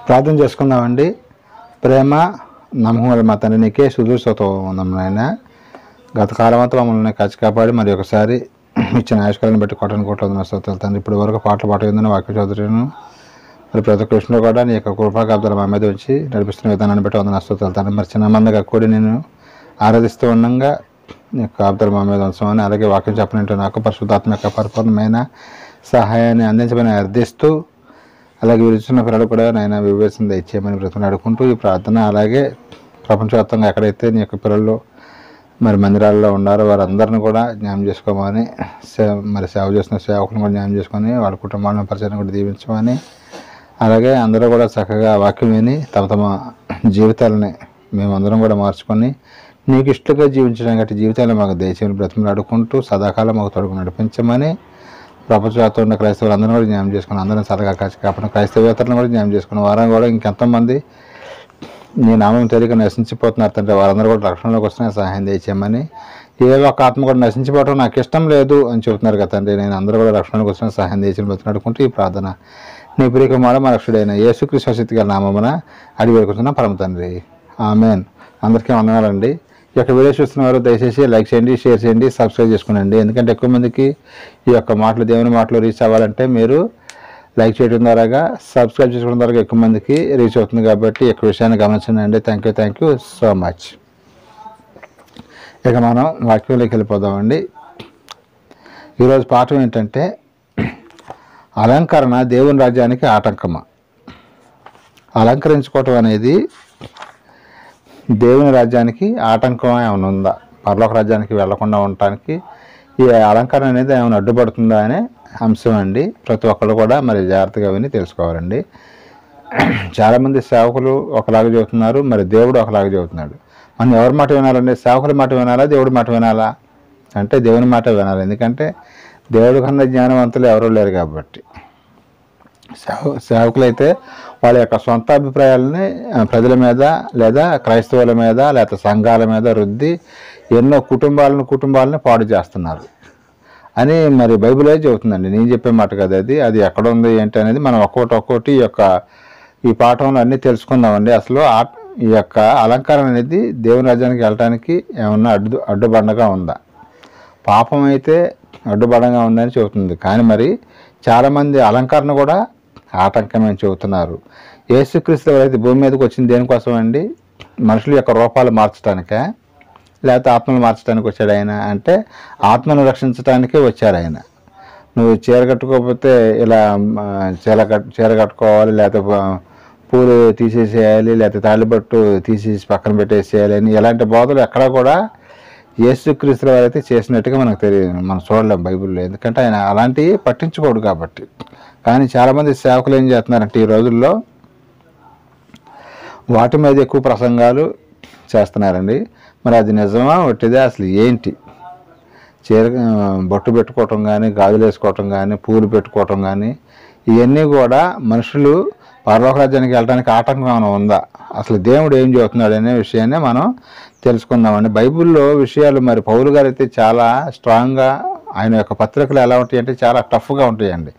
ప్రార్థన చేసుకుందామండి. ప్రేమ నమ్మకం మా తండ్రి నీకే సుదూర్శతో ఉన్నాం నాయన. గత కాలమంతా మమ్మల్ని కాచి కాపాడి మరి ఒకసారి ఇచ్చిన ఆయుష్కాలను బట్టి కొట్టని కొట్టదు స్తోత్రాలు తండ్రి. ఇప్పటి వరకు పాటలు పాట వాక్య చదువుతాను మరి ప్రతి ఒక్క విషయంలో కూడా నీ యొక్క కృపాకాబ్దాలు మా మీద వచ్చి నడిపిస్తున్న విధానాన్ని బట్టి వందన స్తోత్రాలు తండ్రి. మరి చిన్న మందిగా కూడి నేను ఆరాధిస్తూ ఉండగా నీ యొక్క కాబ్దాలు మా మీద ఉంచమని, అలాగే వాక్యం చెప్పనంటూ నాకు పరిశుద్ధాత్మ యొక్క పరిపూర్ణమైన సహాయాన్ని అందించమని అర్థిస్తూ, అలాగే విలుచున్న పిల్లలు కూడా నాయన వివేచన దయచేయమని బ్రతుకుని అడుకుంటూ ఈ ప్రార్థన, అలాగే ప్రపంచవ్యాప్తంగా ఎక్కడైతే నీ యొక్క పిల్లలు మరి మందిరాల్లో ఉన్నారో వారందరిని కూడా జ్ఞానం చేసుకోమని, మరి సేవ చేస్తున్న సేవకులను కూడా జ్ఞానం చేసుకొని వాళ్ళ కుటుంబాలను పరిచయం కూడా దీవించమని, అలాగే అందరూ కూడా చక్కగా వాక్యం విని తమ తమ జీవితాలని మేమందరం కూడా మార్చుకొని నీకు ఇష్టంగా జీవించడం గట్టి జీవితాలను మాకు దయచేయని బ్రతుకుని అడుకుంటూ సదాకాలం మాకు తొడుగు నడిపించమని, ప్రపంచవ్యాప్తంగా ఉన్న క్రైస్తవులు అందరూ కూడా జ్ఞానం చేసుకుని అందరం సరగా కాచి కాపాడిన క్రైస్తవేతలను కూడా జ్ఞానం చేసుకుని వారం కూడా ఇంకెంతమంది నీ నామం తెలియక నశించిపోతున్నారు తండ్రి, వారందరూ కూడా రక్షణలోకి వస్తున్న సహాయం దయచేయమని, ఏ ఒక్క ఆత్మ కూడా నశించిపోవడం నాకు ఇష్టం లేదు అని చెబుతున్నారు కదా తండ్రి. నేను అందరూ కూడా రక్షణలోకి వస్తున్న సహాయం దయచేయని బ్రతుకుని అడుకుంటూ ఈ ప్రార్థన నీ ప్రియకుమారుడు మా రక్షుడైన యేసుక్రీస్తు శక్తి గల నామమున అడిగి వేడుకుంటున్న పరమ తండ్రి, ఆమెన్. అందరికీ వందనాలండి. ఈ యొక్క వీడియో చూస్తున్నవారు దయచేసి లైక్ చేయండి, షేర్ చేయండి, సబ్స్క్రైబ్ చేసుకునండి. ఎందుకంటే ఎక్కువ మందికి ఈ యొక్క మాటలు దేవుని మాటలు రీచ్ అవ్వాలంటే మీరు లైక్ చేయడం ద్వారాగా, సబ్స్క్రైబ్ చేసుకోవడం ద్వారా ఎక్కువ మందికి రీచ్ అవుతుంది. కాబట్టి ఎక్కువ విషయాన్ని గమనించండి. Thank you so much. ఇక మనం వాక్యంలోకి వెళ్ళిపోదామండి. ఈరోజు పాఠం ఏంటంటే అలంకరణ దేవుని రాజ్యానికి ఆటంకమా. అలంకరించుకోవటం అనేది దేవుని రాజ్యానికి ఆటంకం ఏమైనా ఉందా? పరలోక రాజ్యానికి వెళ్లకుండా ఉండటానికి ఈ అలంకరణ అనేది ఏమైనా అడ్డుపడుతుందా అనే అంశం అండి. ప్రతి ఒక్కరు కూడా మరి జాగ్రత్తగా విని తెలుసుకోవాలండి. చాలామంది సేవకులు ఒకలాగా చెబుతున్నారు, మరి దేవుడు ఒకలాగా చెబుతున్నాడు. మనం ఎవరి మాట వినాలండి? సేవకుల మాట వినాలా, దేవుడి మాట వినాలా? అంటే దేవుని మాట వినాలి. ఎందుకంటే దేవుడి కన్నా జ్ఞానవంతులు ఎవరూ లేరు కాబట్టి. సేవకులైతే వాళ్ళ యొక్క సొంత అభిప్రాయాలని ప్రజల మీద లేదా క్రైస్తవుల మీద లేదా సంఘాల మీద రుద్ది ఎన్నో కుటుంబాలను పాడు చేస్తున్నారు అని మరి బైబిలే చెబుతుందండి. నేను చెప్పే మాట కదా అది ఎక్కడ ఉంది ఏంటి అనేది మనం ఒక్కొక్కటి ఈ పాఠంలో అన్నీ తెలుసుకుందామండి. అసలు ఈ యొక్క అలంకరణ అనేది దేవుని రాజ్యానికి వెళ్ళటానికి ఏమన్నా అడ్డుబండగా ఉందా? పాపం అయితే అడ్డుబండగా ఉందని చెబుతుంది. కానీ మరి చాలామంది అలంకరణ కూడా ఆటంకమని చెబుతున్నారు. యేసుక్రీస్తు ఎవరైతే భూమి మీదకి వచ్చింది దేనికోసం అండి? మనుషుల యొక్క రూపాలు మార్చడానికే, లేకపోతే ఆత్మలు మార్చడానికి వచ్చాడు ఆయన? అంటే ఆత్మను రక్షించడానికే వచ్చారు ఆయన. నువ్వు చీర కట్టుకోకపోతే ఇలా చీర కట్టుకోవాలి, లేకపోతే పూలు తీసేసేయాలి, లేకపోతే తాళిబట్టు తీసేసి పక్కన పెట్టేసేయాలి అని ఇలాంటి బోధలు ఎక్కడా కూడా యేసుక్రీస్తు వారైతే చేసినట్టుగా మనకు తెలియదు, మనం చూడలేం బైబిల్లో. ఎందుకంటే ఆయన అలాంటివి పట్టించుకోడు కాబట్టి. కానీ చాలామంది సేవకులు ఏం చేస్తున్నారంటే ఈ రోజుల్లో వాటి మీద ఎక్కువ ప్రసంగాలు చేస్తున్నారండి. మరి అది నిజమా ఒట్టిదే? అసలు ఏంటి? బొట్టు పెట్టుకోవటం కానీ, గాజులు వేసుకోవటం కానీ, పూలు పెట్టుకోవటం కానీ ఇవన్నీ కూడా మనుషులు పరలోక రాజ్యానికి వెళ్ళడానికి ఆటంకం ఏమైనా ఉందా? అసలు దేవుడు ఏం చెబుతున్నాడు అనే విషయాన్ని మనం తెలుసుకుందామండి. బైబిల్లో విషయాలు మరి పౌలు గారు అయితే చాలా స్ట్రాంగ్గా, ఆయన యొక్క పత్రికలు ఎలా ఉంటాయి అంటే చాలా టఫ్గా ఉంటాయండి.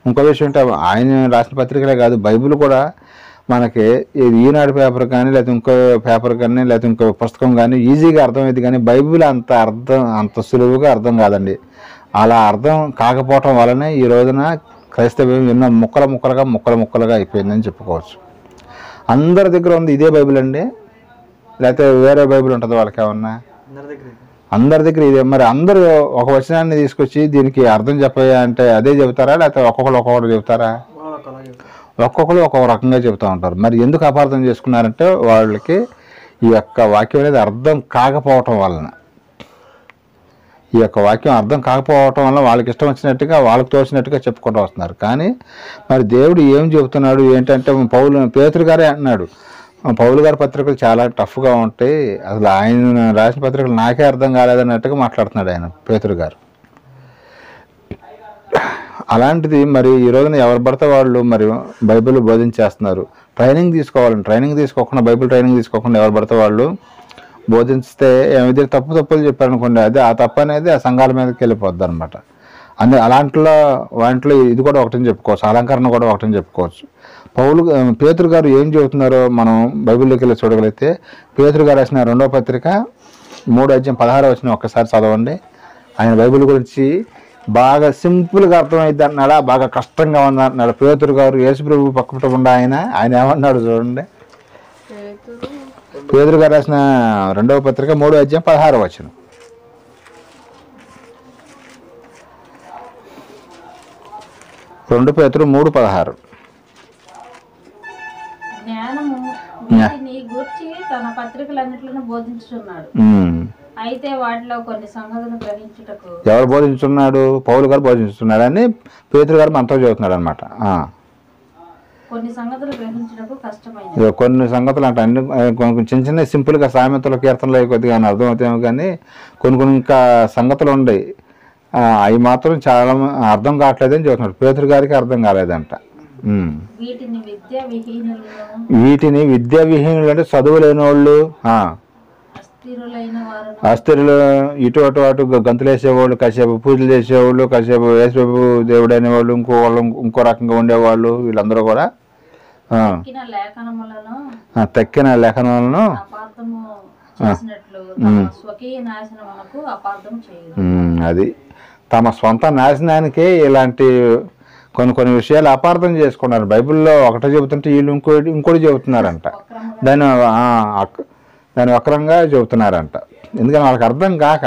ఇంకో విషయం అంటే ఆయన రాసిన పత్రికలే కాదు, బైబిల్ కూడా మనకి ఈనాడు పేపర్ కానీ, లేకపోతే ఇంకో పేపర్ కానీ, లేకపోతే ఇంకో పుస్తకం కానీ ఈజీగా అర్థమవుతుంది. కానీ బైబిల్ అంత సులువుగా అర్థం కాదండి. అలా అర్థం కాకపోవటం వలనే ఈ రోజున క్రైస్తవ్యం ఎన్నో ముక్కలుగా అయిపోయిందని చెప్పుకోవచ్చు. అందరి దగ్గర ఉంది ఇదే బైబిల్ అండి, లేకపోతే వేరే బైబిల్ ఉంటుంది వాళ్ళకి ఏమన్నా? అందరి దగ్గర ఇదే. మరి అందరూ ఒక వచనాన్ని తీసుకొచ్చి దీనికి అర్థం చెప్పయ్యా అంటే అదే చెబుతారా, లేకపోతే ఒక్కొక్కరు చెబుతారా? ఒక్కొక్కరు ఒక్కొక్క రకంగా చెబుతూ ఉంటారు. మరి ఎందుకు అపార్థం చేసుకున్నారంటే వాళ్ళకి ఈ యొక్క వాక్యం అనేది అర్థం కాకపోవటం వలన, ఈ యొక్క వాక్యం అర్థం కాకపోవటం వల్ల వాళ్ళకి ఇష్టం వచ్చినట్టుగా, వాళ్ళకి తోచినట్టుగా చెప్పుకుంటూ వస్తున్నారు. కానీ మరి దేవుడు ఏం చెబుతున్నాడు ఏంటంటే, పేతురు గారే అంటున్నాడు, పౌలు గారి పత్రికలు చాలా టఫ్గా ఉంటాయి, అసలు ఆయన రాసిన పత్రికలు నాకే అర్థం కాలేదన్నట్టుగా మాట్లాడుతున్నాడు ఆయన పేతురు గారు. అలాంటిది మరి ఈ రోజున ఎవరు పడితే వాళ్ళు మరి బైబిల్ బోధించేస్తున్నారు. ట్రైనింగ్ తీసుకోకుండా బైబిల్ ట్రైనింగ్ తీసుకోకుండా ఎవరు పడితే వాళ్ళు బోధిస్తే ఏమైతే తప్పులు చెప్పారనుకోండి, అదే ఆ తప్పు అనేది ఆ సంఘాల మీదకి వెళ్ళిపోద్ది అనమాట. వాటిలో ఇది కూడా ఒకటని చెప్పుకోవచ్చు, అలంకరణ కూడా ఒకటని చెప్పుకోవచ్చు. పేతురు గారు ఏం చెబుతున్నారో మనం బైబిల్లోకి వెళ్ళి చూడగలిగితే, పేతురు గారు రాసిన 2వ పత్రిక 3:16 ఒక్కసారి చదవండి. ఆయన బైబిల్ గురించి బాగా సింపుల్గా అర్థమైంది అన్నాడా, బాగా కష్టంగా ఉంది అన్నాడు పేతురు గారు. యేసుప్రభు పక్కపట్టకుండా ఆయన ఏమన్నాడు చూడండి. పేతురు గారు రాసిన 2వ పత్రిక 3:16. 2 పేతురు 3:16. జ్ఞానము వీటిని గూర్చి తన పత్రికలన్నిటిని బోధించుచున్నాడు. అయితే వాటిలో కొన్ని సంగతులను గ్రహించుటకు ఎవరు బోధించున్నాడు? పౌలు గారు బోధించుతున్నాడు అని పేతురు గారు మనతో చదువుతున్నాడు అనమాట. కొన్ని సంగతులు గ్రహించుటకు కష్టమైంది. కొన్ని సంగతులు అంటే అన్ని చిన్న చిన్న సింపుల్గా సామెతల కీర్తనలు కొద్దిగా అర్థమవుతాయేమో, కానీ కొన్ని ఇంకా సంగతులు ఉన్నాయి, అవి మాత్రం చాలా అర్థం కావట్లేదని చెబుతున్నాడు. పేతురు గారికి అర్థం కాలేదంట. వీటిని విద్యా విహీనులు అంటే చదువు లేని వాళ్ళు, అస్థిరులు, ఇటు అటు గంతులు వేసేవాళ్ళు, కాసేపు పూజలు చేసేవాళ్ళు, కాసేపు యేసుప్రభు దేవుడు అనేవాళ్ళు, ఇంకో రకంగా ఉండేవాళ్ళు, వీళ్ళందరూ కూడా తక్కిన లేఖనాలను అది తమ సొంత నాశనానికే ఇలాంటి కొన్ని విషయాలు అపార్థం చేసుకున్నారు. బైబిల్లో ఒకటే చెబుతుంటే వీళ్ళు ఇంకోటి చెబుతున్నారంట, దాని వక్రంగా చెబుతున్నారంట. ఎందుకని వాళ్ళకి అర్థం కాక,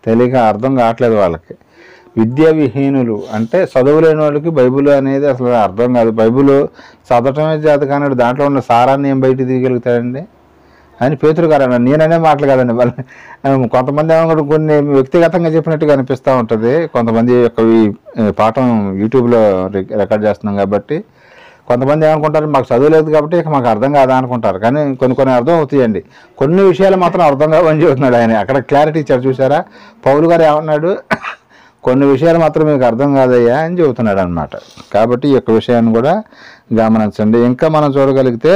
తెలియక అర్థం కావట్లేదు వాళ్ళకి. విద్యా విహీనులు అంటే చదువులేని వాళ్ళకి బైబిల్ అనేది అసలు అర్థం కాదు. బైబిల్ చదవటమే చేత కానీ దాంట్లో ఉన్న సారాన్ని ఏం బయట తీయగలుగుతాడండి అని పేతురు గారు అన్నారు. నేననే మాటలు కాదండి, వాళ్ళు కొంతమంది ఏమో కొన్ని వ్యక్తిగతంగా చెప్పినట్టుగా అనిపిస్తూ ఉంటుంది. కొంతమంది యొక్క ఈ పాఠం యూట్యూబ్లో రికార్డ్ చేస్తున్నాం కాబట్టి కొంతమంది ఏమనుకుంటారు, మాకు చదువులేదు కాబట్టి ఇక మాకు అర్థం కాదా అనుకుంటారు. కానీ కొన్ని అర్థం అవుతాయండి. కొన్ని విషయాలు మాత్రం అర్థం కావని చెబుతున్నాడు ఆయన. అక్కడ క్లారిటీ ఇచ్చారు చూసారా. పౌలు గారు ఏమన్నాడు, కొన్ని విషయాలు మాత్రం మీకు అర్థం కాదయ్యా అని చెబుతున్నాడు అనమాట. కాబట్టి ఈ యొక్క విషయాన్ని కూడా గమనించండి. ఇంకా మనం చూడగలిగితే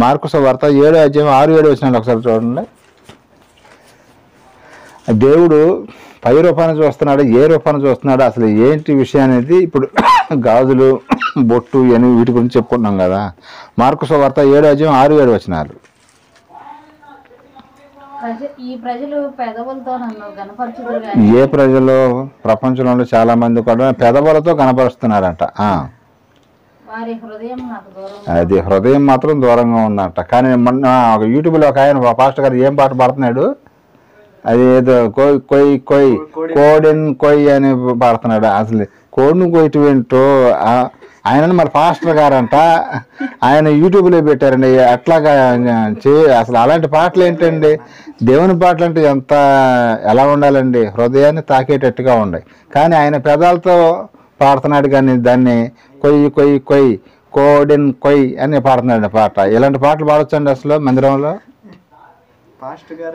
మార్కు సువార్త 7:6-7 ఒకసారి చూడండి. దేవుడు పై రూపాన్ని చూస్తున్నాడు, ఏ రూపాన్ని చూస్తున్నాడు, అసలు ఏంటి విషయం అనేది ఇప్పుడు గాజులు, బొట్టు అని వీటి గురించి చెప్పుకుంటున్నాం కదా. మార్కు సువార్త 7:6-7. ఏ ప్రజలు? ప్రపంచంలో చాలా మంది కూడా పెదవులతో కనపరుస్తున్నారంట. అది హృదయం మాత్రం దూరంగా ఉందంట. కానీ మొన్న ఒక యూట్యూబ్లో ఒక ఆయన పాస్టర్ గారు ఏం పాట పాడుతున్నాడు, అది ఏదో కోడిన్ కొయ్ అని పాడుతున్నాడు. అసలు కోడిని కొయ్యటం ఏంటో ఆయన మరి పాస్టర్ గారంట, ఆయన యూట్యూబ్లో పెట్టారండి. అట్లాగా అసలు అలాంటి పాటలు ఏంటండి? దేవుని పాటలు అంటే ఎలా ఉండాలండి? హృదయాన్ని తాకేటట్టుగా ఉన్నాయి. కానీ ఆయన పెదాలతో పాడుతున్నాడు, కానీ దాన్ని కొయ్ కోడిన్ కొయ్ అని పాడుతున్నాడు పాట. ఇలాంటి పాటలు పాడొచ్చండి అసలు మందిరంలో?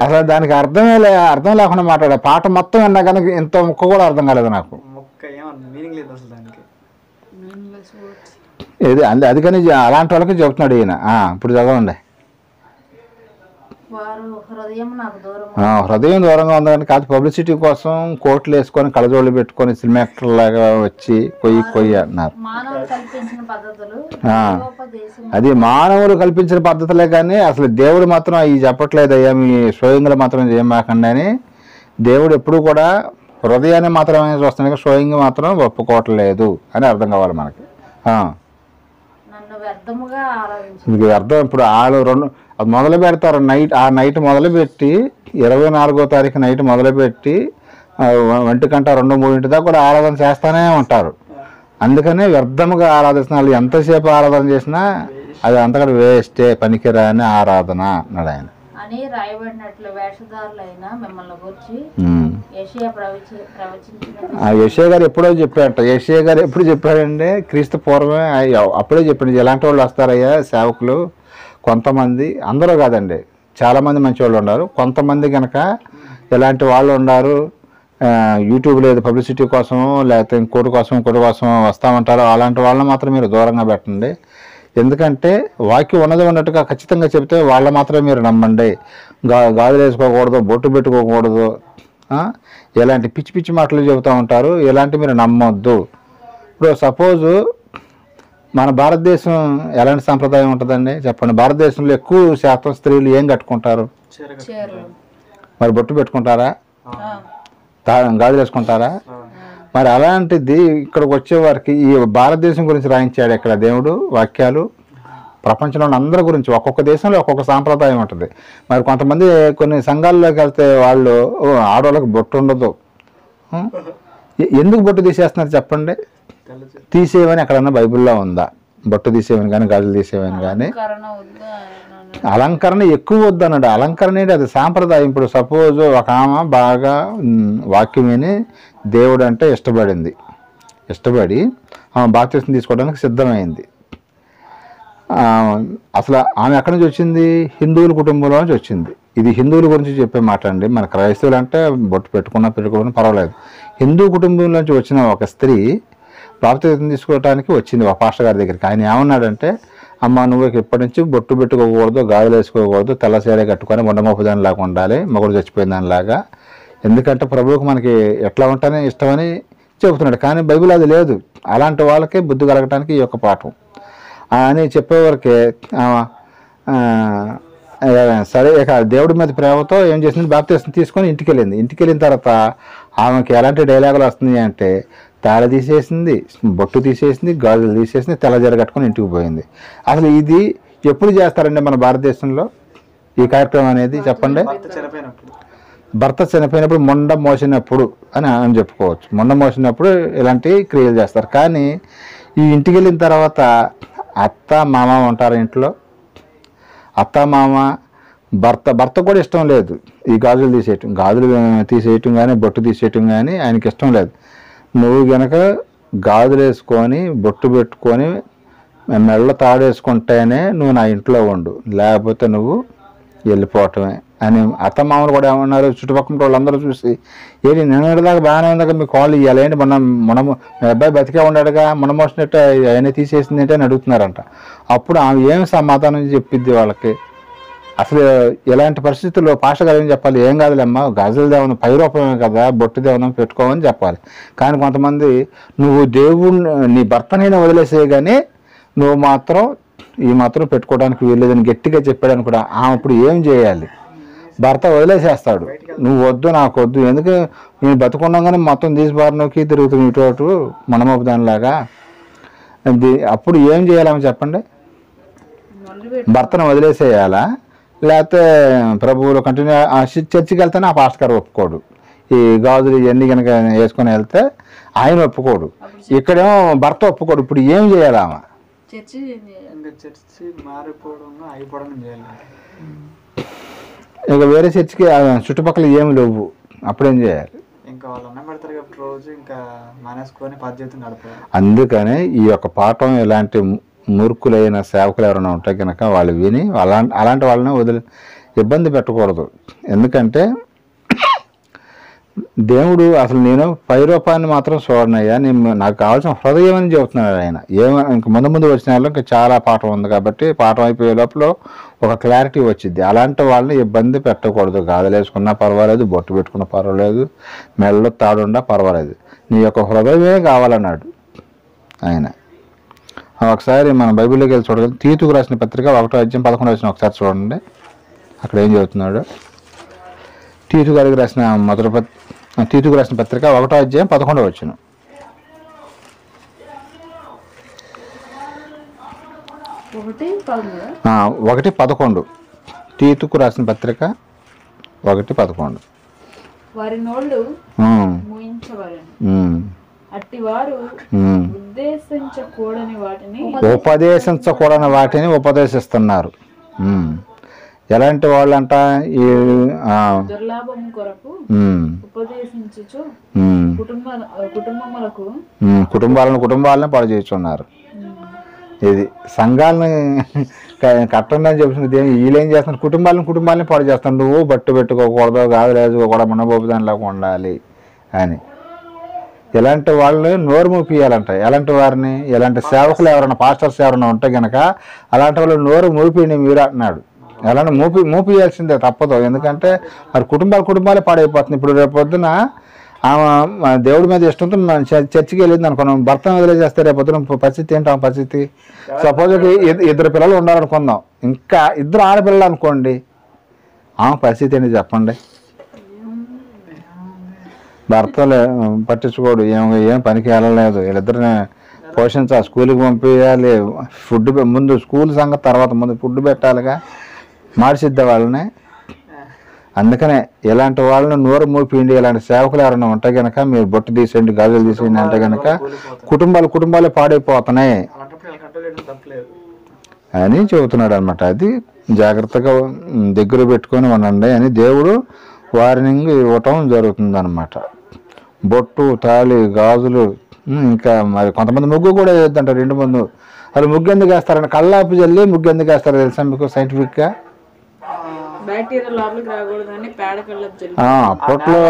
అసలు దానికి అర్థం లేకుండా మాట్లాడే పాట మొత్తం విన్నా కనుక ఇంత ముక్క కూడా అర్థం కాలేదు నాకు. ఇది అందుకని అలాంటి వాళ్ళకి చెబుతున్నాడు ఈయన. ఇప్పుడు చదవండి. హృదయం దూరంగా ఉంది కానీ కాదు, పబ్లిసిటీ కోసం కోట్లు వేసుకొని కళ్ళజోళ్ళు పెట్టుకొని సినిమా యాక్టర్ లాగా వచ్చి కొయ్యి అన్నారు. అది మానవులు కల్పించిన పద్ధతులే కానీ అసలు దేవుడు మాత్రం అవి చెప్పట్లేదు. అయ్యా మీ స్వయంగా మాత్రం చేయమాకండి అని దేవుడు ఎప్పుడు కూడా హృదయాన్ని మాత్రమే చూస్తున్నాడు, స్వయంగా మాత్రం ఒప్పుకోవట్లేదు అని అర్థం కావాలి మనకి. మీకు అర్థం. ఇప్పుడు వాళ్ళు మొదలు పెడతారు నైట్ మొదలుపెట్టి 24వ తారీఖు నైట్ మొదలుపెట్టి 1:00-2:00-3:00 దాకా కూడా ఆరాధన చేస్తూనే ఉంటారు. అందుకనే వ్యర్థముగా ఆరాధిస్తున్నారు. ఎంతసేపు ఆరాధన చేసినా అది అంతకంటే వేస్టే, పనికిరాని ఆరాధన అన్నాడు ఆయన. యెషయా గారు ఎప్పుడో చెప్పాడట. యెషయా గారు ఎప్పుడు చెప్పాడంటే క్రీస్తు పూర్వమే అప్పుడే చెప్పాడు, ఎలాంటి వాళ్ళు వస్తారయ్యా సేవకులు, కొంతమంది, అందరూ కాదండి, చాలామంది మంచి వాళ్ళు ఉన్నారు, కొంతమంది కనుక ఎలాంటి వాళ్ళు ఉన్నారు, యూట్యూబ్లో ఏదో పబ్లిసిటీ కోసమో లేకపోతే ఇంకోటి కోసం వస్తామంటారో అలాంటి వాళ్ళని మాత్రం మీరు దూరంగా పెట్టండి. ఎందుకంటే వాక్యం ఉన్నది ఉన్నట్టుగా ఖచ్చితంగా చెప్తే వాళ్ళ మాత్రమే మీరు నమ్మండి. గాజులు వేసుకోకూడదు, బొట్టు పెట్టుకోకూడదు, ఇలాంటి పిచ్చి పిచ్చి మాటలు చెబుతూ ఉంటారు. ఇలాంటి మీరు నమ్మొద్దు. ఇప్పుడు సపోజు మన భారతదేశం ఎలాంటి సాంప్రదాయం ఉంటుందండి చెప్పండి. భారతదేశంలో ఎక్కువ శాతం స్త్రీలు ఏం కట్టుకుంటారు? మరి బొట్టు పెట్టుకుంటారా? గాజులు వేసుకుంటారా? మరి అలాంటిది ఇక్కడికి వచ్చేవారికి ఈ భారతదేశం గురించి రాయించాడు ఇక్కడ దేవుడు వాక్యాలు. ప్రపంచంలో అందరి గురించి ఒక్కొక్క దేశంలో ఒక్కొక్క సాంప్రదాయం ఉంటుంది. మరి కొంతమంది కొన్ని సంఘాల్లోకి వెళ్తే వాళ్ళు ఆడవాళ్ళకి బొట్టు ఉండదు. ఎందుకు బొట్టు తీసేస్తున్నారు చెప్పండి? తీసేయమని ఎక్కడన్నా బైబిల్లో ఉందా? బొట్టు తీసేవని కానీ గాజులు తీసేవని కానీ. అలంకరణ ఎక్కువ వద్దు అన్నాడు. అలంకరణ ఏంటి? అది సాంప్రదాయం. ఇప్పుడు సపోజ్ ఒక ఆమె బాగా వాక్యం విని దేవుడు అంటే ఇష్టపడి ఆమె బాప్తిస్మం తీసుకోవడానికి సిద్ధమైంది. అసలు ఆమె ఎక్కడి నుంచి వచ్చింది? హిందువుల కుటుంబంలో నుంచి వచ్చింది. ఇది హిందువుల గురించి చెప్పే మాట అండి. మన క్రైస్తవులు అంటే బొట్టు పెట్టుకున్నా పర్వాలేదు. హిందూ కుటుంబంలోంచి వచ్చిన ఒక స్త్రీ బాప్తిస్మం తీసుకోవడానికి వచ్చింది ఒక పాస్టర్ గారి దగ్గరికి. ఆయన ఏమన్నాడంటే, అమ్మ నువ్వు ఇప్పటి నుంచి బొట్టు పెట్టుకోకూడదు, గాజులు వేసుకోకూడదు, తెల్ల సీరే కట్టుకొని మొండమోపుదానిలాగా ఉండాలి, మొగుడు చచ్చిపోయిన దానిలాగా. ఎందుకంటే ప్రభువుకు మనకి ఎట్లా ఉంటానే ఇష్టమని చెబుతున్నాడు. కానీ బైబిల్ అది లేదు. అలాంటి వాళ్ళకే బుద్ధి కలగటానికి ఈ యొక్క పాఠం అని చెప్పేవరకే సరే ఇక దేవుడి మీద ప్రేమతో ఏం చేసింది, బాప్తిస్మం తీసుకొని ఇంటికి వెళ్ళిన తర్వాత ఆమెకి ఎలాంటి డైలాగులు వస్తుంది అంటే, తాళ తీసేసింది, బొట్టు తీసేసింది, గాజులు తీసేసింది, తెల్లజర కట్టుకొని ఇంటికి పోయింది. అసలు ఇది ఎప్పుడు చేస్తారండి మన భారతదేశంలో ఈ కార్యక్రమం అనేది చెప్పండి? భర్త చనిపోయినప్పుడు, మొండ మోసినప్పుడు అని చెప్పుకోవచ్చు. మొండ మోసినప్పుడు ఇలాంటి క్రియలు చేస్తారు. కానీ ఈ ఇంటికి వెళ్ళిన తర్వాత అత్త మామ ఉంటారు ఇంట్లో. అత్త మామ భర్త కూడా ఇష్టం లేదు ఈ గాజులు తీసేయటం కానీ బొట్టు తీసేయటం కానీ ఆయనకి ఇష్టం లేదు. నువ్వు గనక గాజులు వేసుకొని బొట్టు పెట్టుకొని మెడలో తాడేసుకుంటేనే నువ్వు నా ఇంట్లో ఉండు, లేకపోతే నువ్వు వెళ్ళిపోవటమే అని అత్తమామలు కూడా ఏమన్నారు? చుట్టుపక్కల వాళ్ళందరూ చూసి, ఏంటి నిన్నటిదాకా బాగానే ఉందాక మీ కాళ్ళు ఇవ్వాలి ఏంటి, మీ అబ్బాయి బతికే ఉన్నాడుగా, మొనమోసినట్టు అవన్నీ తీసేసింది ఏంటి అని అడుగుతున్నారంట. అప్పుడు ఆమె ఏం సమాధానం చెప్పిద్ది వాళ్ళకి? అసలు ఇలాంటి పరిస్థితుల్లో పాస్టర్ గారు ఏం చెప్పాలి? ఏం కాదులేమ్మా, గాజుల దేవనం పై రూపమే కదా, బొట్టు దేవనం పెట్టుకోమని చెప్పాలి. కానీ కొంతమంది నువ్వు నీ భర్తనైనా వదిలేసే కానీ నువ్వు మాత్రం పెట్టుకోవడానికి వీల్లేదని గట్టిగా చెప్పాడని కూడా ఆమె ఇప్పుడు ఏం చేయాలి? భర్త వదిలేసేస్తాడు, నువ్వు వద్దు నాకు వద్దు, ఎందుకు నేను బతుకున్నాగానే మొత్తం తీసి బారినోకి తిరుగుతుంది ఇటు మనమోపు దానిలాగా. అప్పుడు ఏం చేయాలని చెప్పండి? భర్తను వదిలేసేయాలా? లేకపోతే ప్రభువులో కంటిన్యూ చర్చికి వెళ్తేనే ఆ పాస్టర్ గారు ఒప్పుకోడు. ఈ గాజులు ఇవన్నీ కనుక వేసుకొని వెళ్తే ఆయన ఒప్పుకోడు. ఇక్కడేమో భర్త ఒప్పుకోడు. ఇప్పుడు ఏం చేయాలి ఆమె? ఇక వేరే చర్చికి చుట్టుపక్కల ఏమి లేవు, అప్పుడేం చేయాలి? అందుకనే ఈ యొక్క పాఠం ఇలాంటి మూర్ఖులైన సేవకులు ఎవరైనా ఉంటే కనుక వాళ్ళు విని అలాంటి వాళ్ళని ఇబ్బంది పెట్టకూడదు. ఎందుకంటే దేవుడు అసలు నేను పైరూపాన్ని మాత్రం చూడనయ్యా, నాకు కావాల్సిన హృదయం అని చెబుతున్నాడు ఆయన. ఇంక ముందు వచ్చిన వాళ్ళు ఇంకా చాలా పాఠం ఉంది కాబట్టి పాఠం అయిపోయే లోపల ఒక క్లారిటీ వచ్చింది. అలాంటి వాళ్ళని ఇబ్బంది పెట్టకూడదు. గాజులు వేసుకున్నా పర్వాలేదు, బొట్టు పెట్టుకున్నా పర్వాలేదు, మెడలో తాడుండా పర్వాలేదు, నీ యొక్క హృదయమే కావాలన్నాడు ఆయన. ఒకసారి మన బైబిల్లోకి వెళ్ళి చూడగలం. తీతుకు రాసిన పత్రిక 1వ అధ్యాయం 11వ వచనం ఒకసారి చూడండి. అక్కడ ఏం చెబుతున్నాడు? తీతుకు రాసిన పత్రిక 1వ అధ్యాయం 11వ వచనం. ఒకటి 11. తీతుకు రాసిన పత్రిక 1:11. వారి నోళ్ళు మూయించవలెను, అట్టివారు ఉపదేశించకూడని వాటిని ఉపదేశిస్తున్నారు. ఎలాంటి వాళ్ళంట? ఈ దుర్లాభం కొరకు ఉపదేశించుచు కుటుంబాలను పాడు చేస్తున్నారు. ఇది సంఘాలను కట్టండి అని చెప్తుంది. వీళ్ళేం చేస్తున్నారు? కుటుంబాలను పాడు చేస్తున్నారు. నువ్వు బట్టు పెట్టుకోకూడదు, గాజులు వేసుకోకూడదు, మనబోపు దానిలాగా ఉండాలి అని. ఇలాంటి వాళ్ళని నోరు మూపియాలంట. ఎలాంటి వారిని? ఇలాంటి సేవకులు ఎవరైనా, పాస్టర్స్ ఎవరైనా ఉంటే కనుక అలాంటి వాళ్ళు నోరు మూపియండి మీరు అంటున్నాడు. ఎలాంటి మూపియాల్సిందే తప్పదు. ఎందుకంటే మరి కుటుంబాలే పాడైపోతుంది. ఇప్పుడు రేపు పొద్దున దేవుడి మీద ఇష్టంతో చర్చికి వెళ్ళింది అనుకున్నాం, భర్తను వదిలేసేస్తే రేపు పొద్దున పరిస్థితి ఏంటి? ఆమె పరిస్థితి సపోజ్ ఇద్దరు పిల్లలు ఉండాలనుకుందాం, ఇంకా ఇద్దరు ఆడపిల్లలు అనుకోండి, ఆమె పరిస్థితి ఏంటి చెప్పండి? భర్తలు పట్టించుకోడు, ఏం పనికి వెళ్ళలేదు, వీళ్ళిద్దరిని పోషించాలి, స్కూల్కి పంపించాలి, ఫుడ్ ముందు స్కూల్ సంగతి తర్వాత ముందు ఫుడ్ పెట్టాలిగా, మార్చిద్దా వాళ్ళని. అందుకనే ఇలాంటి వాళ్ళని నోరు మూపిండి, ఇలాంటి సేవకులు ఎవరైనా ఉంటే కనుక మీరు బొట్టు తీసేయండి, గాజులు తీసేయండి అంటే కనుక కుటుంబాలే పాడైపోతున్నాయి అని చెబుతున్నాడు అనమాట. అది జాగ్రత్తగా దగ్గర పెట్టుకొని ఉండండి అని దేవుడు వార్నింగ్ ఇవ్వటం జరుగుతుంది అనమాట. బొట్టు, తాళి, గాజులు, ఇంకా మరి కొంతమంది ముగ్గు కూడా వేయొద్దంటారు. 2 మంది అది ముగ్గు ఎందుకు వేస్తారంటే కళ్ళాపి జల్లి ముగ్గు ఎందుకు వేస్తారు తెలుసా మీకు? సైంటిఫిక్గా అప్పట్లో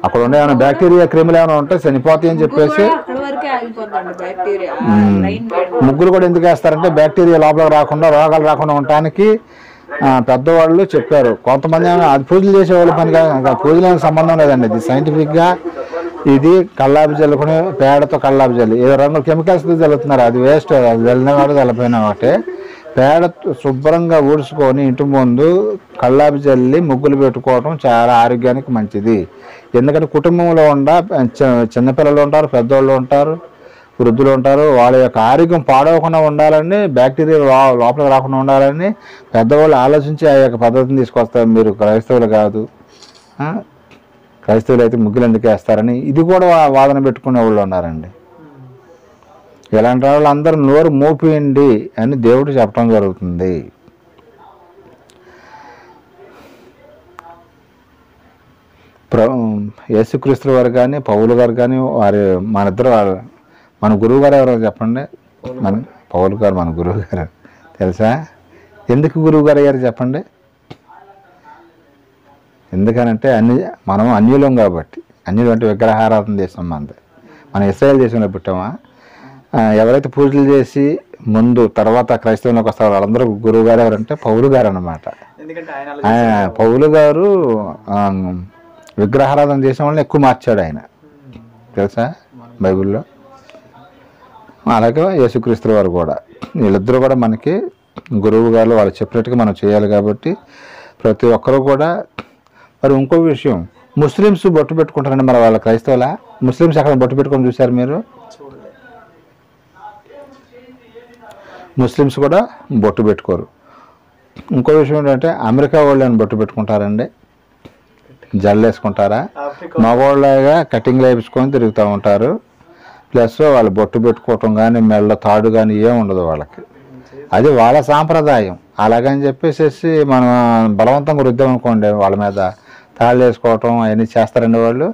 అక్కడ ఉండే ఏమైనా బ్యాక్టీరియా క్రిములు ఏమైనా ఉంటే చనిపోతాయి అని చెప్పేసి ముగ్గులు కూడా ఎందుకు వేస్తారంటే బ్యాక్టీరియా లోపలికి రాకుండా, రోగాలు రాకుండా ఉండటానికి పెద్దవాళ్ళు చెప్పారు. కొంతమంది అది పూజలు చేసేవాళ్ళు పని కాదు, పూజలకు సంబంధం లేదండి. ఇది సైంటిఫిక్గా ఇది కల్లాపి జల్లుకుని పేడతో కల్లాపి జల్లి ఏదో రంగులు కెమికల్స్తో జల్లుతున్నారు, అది వేస్ట్. అది వెళ్ళిన వాడు చల్లిపోయిన ఒకటే. పేడ శుభ్రంగా ఊడ్చుకొని ఇంటి ముందు కల్లాపి జల్లి ముగ్గులు పెట్టుకోవడం చాలా ఆరోగ్యానికి మంచిది. ఎందుకంటే కుటుంబంలో చిన్నపిల్లలు ఉంటారు, పెద్దవాళ్ళు ఉంటారు, వృద్ధులు ఉంటారు. వాళ్ళ యొక్క ఆరోగ్యం పాడవకుండా ఉండాలని, బ్యాక్టీరియా లోపలికి రాకుండా ఉండాలని పెద్దవాళ్ళు ఆలోచించి ఆ యొక్క పద్ధతిని తీసుకొస్తారు. మీరు క్రైస్తవులు కాదు, క్రైస్తవులు అయితే ముగ్గులు ఎందుకు వేస్తారని ఇది కూడా వాదన పెట్టుకునే వాళ్ళు ఉన్నారండి. ఇలాంటి వాళ్ళు అందరూ నోరు మోపియండి అని దేవుడు చెప్పడం జరుగుతుంది. యేసుక్రీస్తు వారు కానీ పౌలు గారు కానీ మన గురువు గారు ఎవరో చెప్పండి? పౌలు గారు మన గురువు గారు తెలుసా? ఎందుకు గురువు గారు అయ్యారు చెప్పండి? ఎందుకనంటే మనం అన్యులం కాబట్టి. అన్యులు అంటే విగ్రహారాధన దేశం మనది. మనం ఇశ్రాయేల్ దేశంలో పుట్టామా? ఎవరైతే పూజలు చేసి ముందు తర్వాత క్రైస్తవంలోకి వస్తారు వాళ్ళందరూ గురువు గారు ఎవరంటే పౌలు గారు అన్నమాట. పౌలు గారు విగ్రహారాధన చేసిన వాళ్ళని ఎక్కువ మార్చాడు ఆయన, తెలుసా బైబిల్లో. అలాగే యేసుక్రీస్తు వారు కూడా, వీళ్ళిద్దరూ కూడా మనకి గురువు గారు. వాళ్ళు చెప్పినట్టుగా మనం చేయాలి కాబట్టి ప్రతి ఒక్కరూ కూడా. మరి ఇంకో విషయం, ముస్లిమ్స్ బొట్టు పెట్టుకుంటారండి. మరి వాళ్ళ క్రైస్తవుల ముస్లిమ్స్ అక్కడ బొట్టు పెట్టుకొని చూశారు మీరు? ముస్లిమ్స్ కూడా బొట్టు పెట్టుకోరు. ఇంకో విషయం ఏంటంటే అమెరికా వాళ్ళు బొట్టు పెట్టుకుంటారండి, జల్లు వేసుకుంటారా? మగవాళ్ళగా కటింగ్లు వేయించుకొని తిరుగుతూ ఉంటారు. ప్లస్ వాళ్ళు బొట్టు పెట్టుకోవటం కానీ మెళ్ళ తాడు కానీ ఏం ఉండదు వాళ్ళకి. అది వాళ్ళ సాంప్రదాయం. అలాగని చెప్పేసి మనం బలవంతంగా రుద్దాం అనుకోండి, వాళ్ళ మీద తాళ్ళు వేసుకోవటం అవన్నీ చేస్తారండి వాళ్ళు?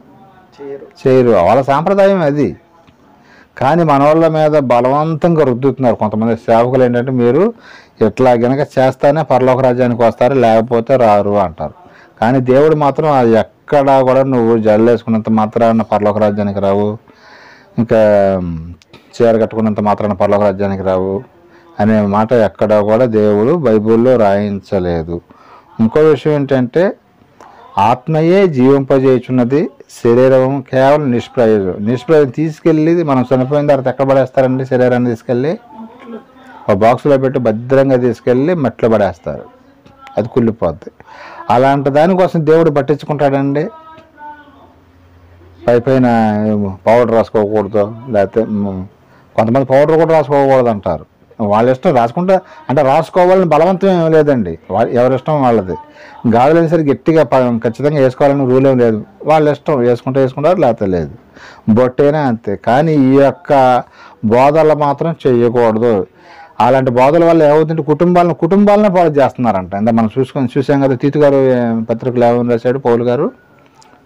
చేయరు. వాళ్ళ సాంప్రదాయం అది. కానీ మన వాళ్ళ మీద బలవంతంగా రుద్దుతున్నారు కొంతమంది సేవకులు. ఏంటంటే మీరు ఇట్లా గనక చేస్తానే పరలోక రాజ్యానికి వస్తారు, లేకపోతే రారు అంటారు. కానీ దేవుడు మాత్రం అది ఎక్కడా కూడా నువ్వు జల్లు వేసుకున్నంత మాత్రాన పరలోక రాజ్యానికి రావు, ఇంకా చీర కట్టుకున్నంత మాత్రాన పరలోక రాజ్యానికి రావు అనే మాట ఎక్కడా కూడా దేవుడు బైబిల్లో రాయించలేదు. ఇంకో విషయం ఏంటంటే ఆత్మయే జీవింపజేయుచున్నది, శరీరం కేవలం నిష్ప్రయోజనం. తీసుకెళ్ళి మనం చనిపోయిన తర్వాత ఎక్కడ పడేస్తారండి? శరీరాన్ని తీసుకెళ్ళి ఒక బాక్సులో పెట్టి భద్రంగా తీసుకెళ్ళి మట్టిలో పడేస్తారు, అది కుళ్ళిపోద్ది. అలాంటి దానికోసం దేవుడు పట్టించుకుంటాడండి? పైన పౌడర్ రాసుకోకూడదు, లేకపోతే కొంతమంది పౌడర్ కూడా రాసుకోకూడదు అంటారు. వాళ్ళ ఇష్టం, రాసుకుంటే అంటే రాసుకోవాలని బలవంతం ఏం లేదండి, ఎవరిష్టం వాళ్ళది. గాజులైనా సరే గట్టిగా ఖచ్చితంగా వేసుకోవాలని రూల్ ఏం లేదు, వాళ్ళ ఇష్టం. వేసుకుంటారు, లేకపోతే లేదు. బొట్టైనా అంతే. కానీ ఈ యొక్క బోధలు మాత్రం చేయకూడదు. అలాంటి బోధల వల్ల ఏమవుతుంటే కుటుంబాలను పాడు చేస్తున్నారంట. ఇంత మనం చూసాం కదా, తీతు గారు పత్రికలు ఏమని రాశాడు పౌలు గారు?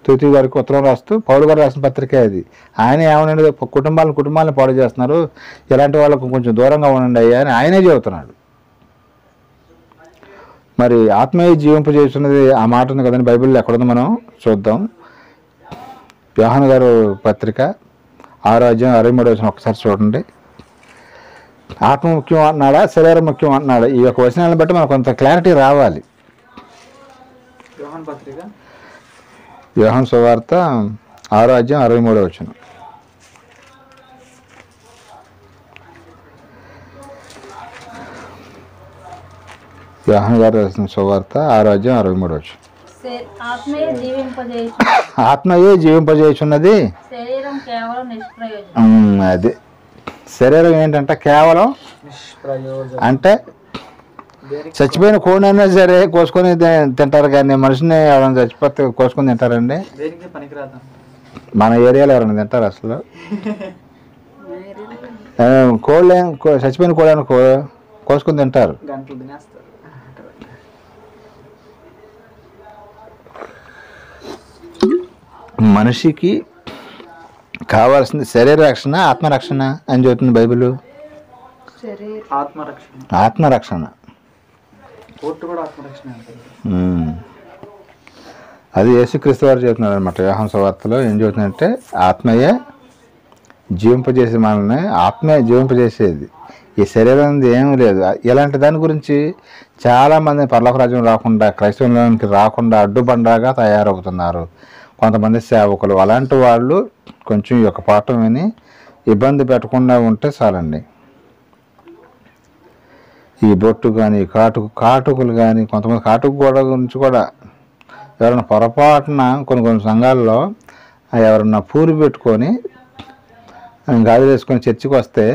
తీతు గారికి ఉత్తరం రాస్తూ పౌలు గారు రాసిన పత్రికే అది. ఆయన ఏమనండి, కుటుంబాలను పాడు చేస్తున్నారు, ఇలాంటి వాళ్ళకు కొంచెం దూరంగా ఉండండి అయ్యా అని ఆయనే చెబుతున్నాడు. మరి ఆత్మీయ జీవింపజేస్తున్నది ఆ మాట ఉంది కదండి బైబిల్లో, ఎక్కడుందో మనం చూద్దాం. యోహాను గారు పత్రిక 6వ అధ్యాయం 63వ వచనం ఒకసారి చూడండి. ఆత్మ ముఖ్యం అంటున్నాడా, శరీరం ముఖ్యం అంటున్నాడా? ఈ యొక్క వచనాలను బట్టి మనకు కొంత క్లారిటీ రావాలి. యోహాను పత్రిక యోహాను సువార్త 6:63. యోహాను గారు రాసిన సువార్త 6:63. ఆత్మయే జీవింపజేయు ఆత్మయే జీవింపజేయుచున్నది, శరీరం కేవలం నిష్ప్రయోజనం. అది శరీరం ఏంటంటే కేవలం నిష్ప్రయోజనం. అంటే చచ్చిపోయిన కోడినైనా సరే కోసుకొని తింటారు, కానీ మనిషిని ఎవరైనా చచ్చిపోతే కోసుకొని తింటారండి? దేనికి పనికిరాదు. మన ఏరియాలో ఎవరైనా తింటారు అసలు? కోళ్ళు చచ్చిపోయిన కోళ్ళని కోసుకొని తింటారు. గంటలు తినేస్తారు. మనిషికి కావాల్సింది శరీర రక్షణ, ఆత్మరక్షణ అని చెబుతుంది బైబిల్. ఆత్మరక్షణ. ఆత్మరక్షణ. కోర్టు కూడా ఆత్మరక్షణ అంటారు. అది యేసుక్రీస్తు వారు చెబుతున్నారు అనమాట. యోహాను సువార్తలో ఏం చెబుతుందంటే ఆత్మయే జీవింపజేసే, మనల్ని ఆత్మయే జీవింపజేసేది. ఈ శరీరం ఏమీ లేదు. ఇలాంటి దాని గురించి చాలామంది పరలోక రాజ్యం రాకుండా, క్రైస్తవంలోనికి రాకుండా అడ్డుబండగా తయారవుతున్నారు కొంతమంది సేవకులు. అలాంటి వాళ్ళు కొంచెం ఈ యొక్క పాఠం విని ఇబ్బంది పెట్టకుండా ఉంటే చాలండి. ఈ బొట్టు కానీ కాటుకులు కానీ, కొంతమంది కాటుకు కూడా గురించి కూడా ఎవరైనా పొరపాటున కొన్ని సంఘాల్లో ఎవరన్నా పూలు పెట్టుకొని గాజులు వేసుకొని చర్చికి వస్తే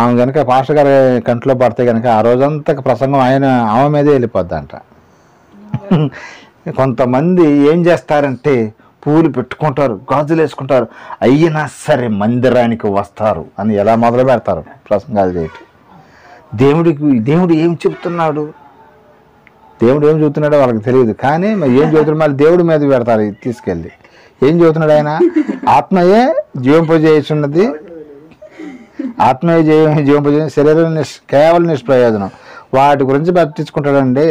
ఆమె కనుక పాస్టర్ గారి కంట్లో పడితే కనుక ఆ రోజంతా ప్రసంగం ఆమె మీదే వెళ్ళిపోద్దంట. కొంతమంది ఏం చేస్తారంటే పూలు పెట్టుకుంటారు, గాజులు వేసుకుంటారు, అయినా సరే మందిరానికి వస్తారు అని ఎలా మొదలు పెడతారు ప్రసంగాలు చేయటం. దేవుడు ఏం చెబుతున్నాడు, దేవుడు ఏం చెబుతున్నాడో వాళ్ళకి తెలియదు, కానీ మరి ఏం చెబుతున్నాడు మళ్ళీ దేవుడి మీద పెడతారు తీసుకెళ్ళి. ఏం చెబుతున్నాడు ఆయన? ఆత్మయే జీవింపజేయుచున్నది, ఆత్మీయ జీవింపజేయ, శరీరం కేవలం నిష్ప్రయోజనం. వాటి గురించి పట్టించుకుంటాడండి.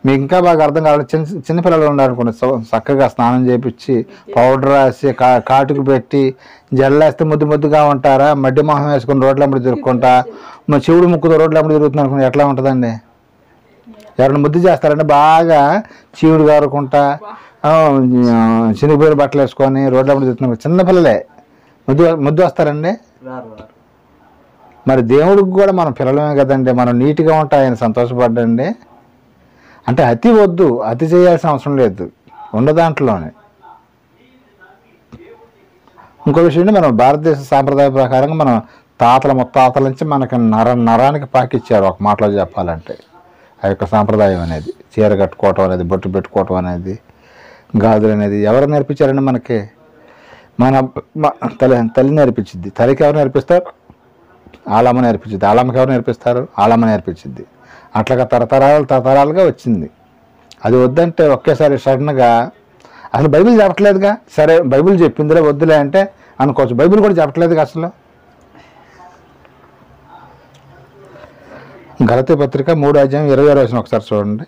మీకు ఇంకా బాగా అర్థం కావాలి, చిన్నపిల్లలు ఉండాలనుకోండి, చక్కగా స్నానం చేయించి పౌడర్ రాసి కాటుకు పెట్టి జల్లేస్తే ముద్దుగా ఉంటారా? మడ్డి మొహం వేసుకుని రోడ్లమ్మడి తిరుక్కుంటా, మా చెవుడు ముక్కుతో రోడ్లమ్మడి తిరుగుతున్నా అనుకోండి, ఎట్లా ఉంటుందండి? ఎవరైనా ముద్దు చేస్తారంటే బాగా చీవుడు గారుకుంటా చిన్నపిల్లలు బట్టలు వేసుకొని రోడ్లమ్మడి తిరుగుతున్నారు. చిన్నపిల్లలే ముద్దు వస్తారండి. మరి దేవుడికి కూడా మనం పిల్లలమే కదండి, మనం నీట్గా ఉంటా ఆయన సంతోషపడ్డండి. అంటే అతి వద్దు, అతి చేయాల్సిన అవసరం లేదు, ఉన్న దాంట్లోనే. ఇంకో విషయం, మనం భారతదేశ సాంప్రదాయ ప్రకారంగా మనం ముత్తాతల నుంచి మనకి నరానికి పాకిచ్చారు ఒక మాటలో చెప్పాలంటే. ఆ యొక్క సాంప్రదాయం అనేది, చీర కట్టుకోవటం అనేది, బొట్టు పెట్టుకోవటం అనేది, గాజులు అనేది ఎవరు నేర్పించారండి మనకి? మన తల్లి నేర్పించింది. తల్లికి ఎవరు నేర్పిస్తారు? ఆలమ్మ నేర్పించింది. ఆలమ్మకి ఎవరు నేర్పిస్తారు? ఆలమ్మ నేర్పించింది. అట్లాగా తరతరాలుగా వచ్చింది. అది వద్దంటే ఒకేసారి సడన్గా అసలు బైబిల్ చెప్పట్లేదుగా, సరే బైబిల్ చెప్పిందిలే వద్దులే అంటే అనుకోవచ్చు. బైబిల్ కూడా చెప్పట్లేదుగా అసలు. గలతీ పత్రిక 3:26 ఒకసారి చూడండి,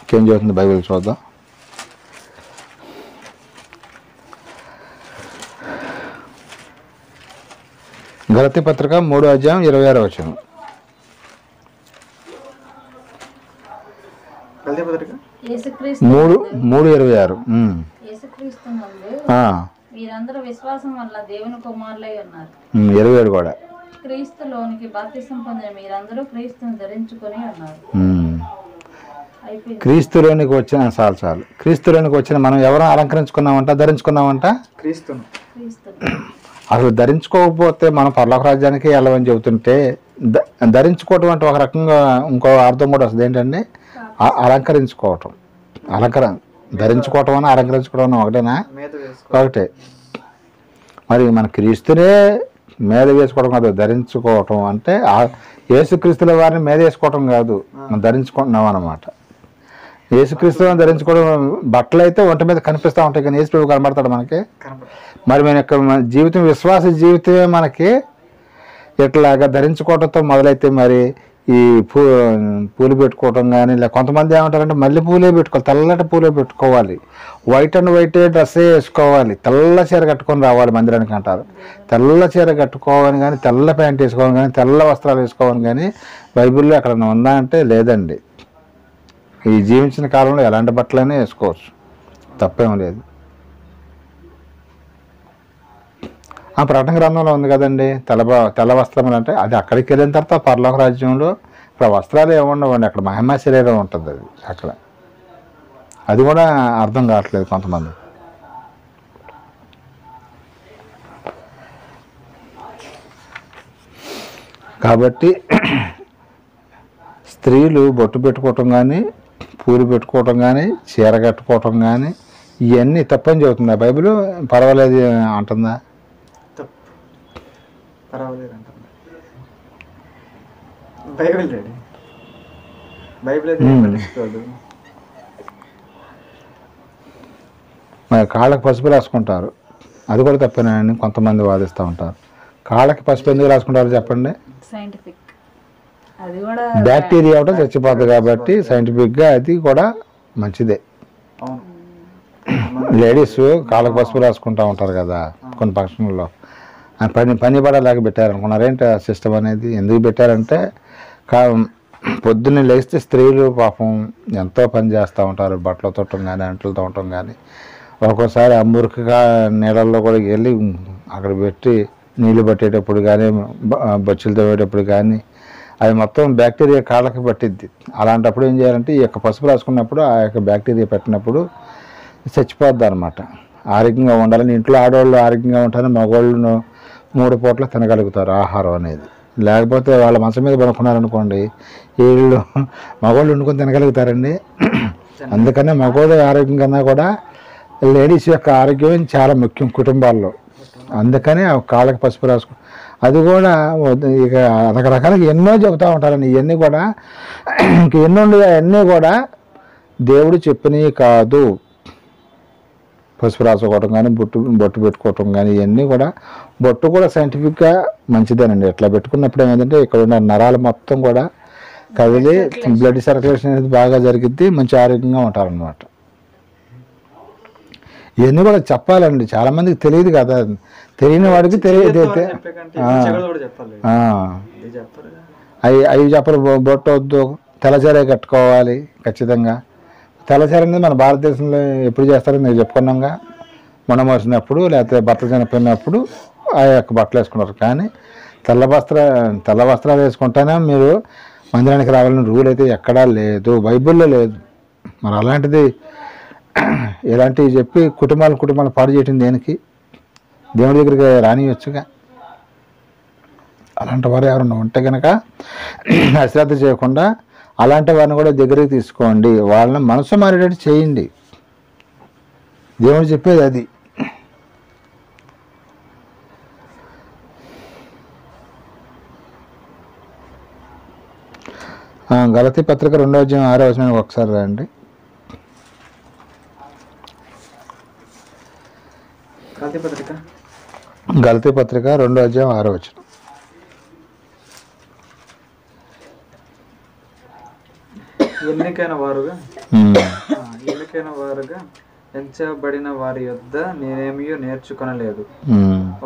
ఇంకేం చదువుతుంది బైబిల్ చూద్దాం. గలతీ పత్రిక 3:26. 3:26. వీరందరూ విశ్వాసం వల్ల దేవుని కుమారులై ఉన్నారు. 27 కూడా. క్రీస్తులోనికి బాప్తిసం పొందిన మీరందరూ క్రీస్తుని ధరించుకొని ఉన్నారు. క్రీస్తులోనికి వచ్చిన చాలు. క్రీస్తులోనికి వచ్చిన మనం ఎవరు ధరించుకున్నామంట? క్రీస్తును. అసలు ధరించుకోకపోతే మనం పరలోక రాజ్యానికి వెళ్ళమని చెబుతుంటే, ధరించుకోవటం అంటే ఒక రకంగా ఇంకో అర్థం కూడా వస్తుంది. ఏంటంటే అలంకరించుకోవటం. ధరించుకోవటం అని అలంకరించుకోవడం ఒకటేనా? ఒకటే. మరి మన క్రీస్తునే మీద వేసుకోవడం కాదు, ధరించుకోవటం అంటే యేసుక్రీస్తుల వారిని మీద వేసుకోవటం కాదు, మనం ధరించుకుంటున్నాం అన్నమాట. యేసుక్రీస్తులను ధరించుకోవడం, బట్టలు అయితే ఒంటి మీద కనిపిస్తూ ఉంటాయి కానీ యేసు ప్రభు కనబడతాడు మనకి? మరి మన యొక్క జీవితం, విశ్వాస జీవితమే మనకి ఇట్లాగా ధరించుకోవడంతో మొదలైతే మరి ఈ పూలు పెట్టుకోవటం కానీ, ఇలా కొంతమంది ఏమంటారంటే మల్లె పూలే పెట్టుకోవాలి, తెల్లటి పూలే పెట్టుకోవాలి, వైట్ అండ్ వైటే డ్రెస్సే వేసుకోవాలి, తెల్ల చీర కట్టుకొని రావాలి మందిరానికి అంటారు. తెల్ల చీర కట్టుకోవాలి కానీ, తెల్ల ప్యాంట్ వేసుకోవాలి కానీ, తెల్ల వస్త్రాలు వేసుకోవాలి కానీ బైబిల్లో ఎక్కడ ఉందా అంటే లేదండి. ఈ జీవించిన కాలంలో ఎలాంటి బట్టలైనా వేసుకోవచ్చు, తప్పేం లేదు. ఆ ప్రకటన గ్రంథంలో ఉంది కదండి, తెల్ల వస్త్రములు అంటే అది అక్కడికి వెళ్ళిన తర్వాత పరలోక రాజ్యంలో ఇక్కడ వస్త్రాలు ఏముండవండి, అక్కడ మహిమా శరీరం ఉంటుంది. అది అక్కడ అది కూడా అర్థం కావట్లేదు కొంతమంది. కాబట్టి స్త్రీలు బొట్టు పెట్టుకోవటం కానీ, పూలు పెట్టుకోవటం కానీ, చీర కట్టుకోవటం కానీ ఇవన్నీ తప్పని చెబుతుందా బైబిల్? పర్వాలేదు అంటుందా? పర్వాలేదు అంటారు బైబిల్ రెడీ. బైబిల్ అయితే పట్టించుకోదు. మరి కాళ్ళకి పసుపు రాసుకుంటారు, అది కూడా తప్పేనని కొంతమంది వాదిస్తూ ఉంటారు. కాళ్ళకి పసుపు ఎందుకు రాసుకుంటారు చెప్పండి? సైంటిఫిక్, అది కూడా బ్యాక్టీరియా ఒకటి చచ్చిపోతుంది కాబట్టి సైంటిఫిక్గా అది కూడా మంచిదే. అవును. లేడీస్ కాళ్ళకి పసుపు రాసుకుంటూ ఉంటారు కదా కొన్ని ఫంక్షన్లో. పని పడలేక పెట్టారనుకున్నారేంటి ఆ సిస్టమ్ అనేది? ఎందుకు పెట్టారంటే పొద్దున్నే లేస్తే స్త్రీలు పాపం ఎంతో పని చేస్తూ ఉంటారు, బట్టలు తొట్టం కానీ, అంటలు తోమటం కానీ, ఒక్కోసారి ఆ మురికిగా నీళ్ళల్లో కూడా వెళ్ళి అక్కడ పెట్టి నీళ్ళు పట్టేటప్పుడు కానీ, బొచ్చులు తవ్వేటప్పుడు కానీ అది మొత్తం బ్యాక్టీరియా కాళ్ళకి పట్టిద్ది. అలాంటప్పుడు ఏం చేయాలంటే ఈ యొక్క పసుపు రాసుకున్నప్పుడు ఆ యొక్క బ్యాక్టీరియా పెట్టినప్పుడు చచ్చిపోద్ది అనమాట. ఆరోగ్యంగా ఉండాలని ఇంట్లో ఆడవాళ్ళు ఆరోగ్యంగా ఉంటారని మగవాళ్ళు 3 పూట్ల తినగలుగుతారు ఆహారం అనేది. లేకపోతే వాళ్ళ మంచం మీద పడుకున్నారనుకోండి, వీళ్ళు మగవాళ్ళు వండుకొని తినగలుగుతారండి. అందుకనే మగవాళ్ళ ఆరోగ్యం కన్నా కూడా లేడీస్ యొక్క ఆరోగ్యం చాలా ముఖ్యం కుటుంబాల్లో. అందుకనే ఆ కాళ్ళకి పసుపు రాసుకు అది కూడా ఇక రకరకాలుగా ఎన్నో చెబుతూ ఉంటారండి. ఇవన్నీ కూడా ఇంక ఎన్నో అన్నీ కూడా దేవుడు చెప్పినవి కాదు. పసుపు రాసుకోవటం కానీ, బొట్టు పెట్టుకోవటం కానీ ఇవన్నీ కూడా, బొట్టు కూడా సైంటిఫిక్గా మంచిదేనండి. ఎట్లా పెట్టుకున్నప్పుడు ఏమైందంటే ఇక్కడ ఉన్న నరాలు మొత్తం కూడా కదిలి బ్లడ్ సర్క్యులేషన్ అనేది బాగా జరిగిద్ది, మంచి ఆరోగ్యంగా ఉంటారనమాట. ఇవన్నీ కూడా చెప్పాలండి, చాలామందికి తెలియదు కదా. తెలియని వాడికి తెలియదు. అవి చెప్పరు. బొట్టు వద్దు, తెల్లచీర కట్టుకోవాలి ఖచ్చితంగా. తెల్లచీర అనేది మన భారతదేశంలో ఎప్పుడు చేస్తారో మీరు చెప్పుకున్నాగా, మొన్న మోసినప్పుడు లేకపోతే భర్త చనిపోయినప్పుడు ఆ యొక్క బట్టలు వేసుకున్నారు. కానీ తెల్ల వస్త్రాలు వేసుకుంటేనే మీరు మందిరానికి రావాలని రూల్ అయితే ఎక్కడా లేదు, బైబిల్లో లేదు. మరి అలాంటిది ఇలాంటివి చెప్పి కుటుంబాలు పాడు చేయటం దేనికి? దేవుడి దగ్గరికి రానియొచ్చుగా. అలాంటి వారు ఎవరన్నా ఉంటే కనుక అశ్రద్ధ చేయకుండా అలాంటి వారిని కూడా దగ్గరికి తీసుకోండి, వాళ్ళని మనసు మారేటట్టు చేయండి. దేవుడు చెప్పేది అది. గలతీ పత్రిక 2వ అధ్యాయం 6వ వచనం ఒకసారి రండి. గలతీ పత్రిక 2వ అధ్యాయం 6వ వచనం. ఎన్నికైన వారుగా ఎంచబడిన వారి యొద్ద నేనేమీ నేర్చుకొనలేదు,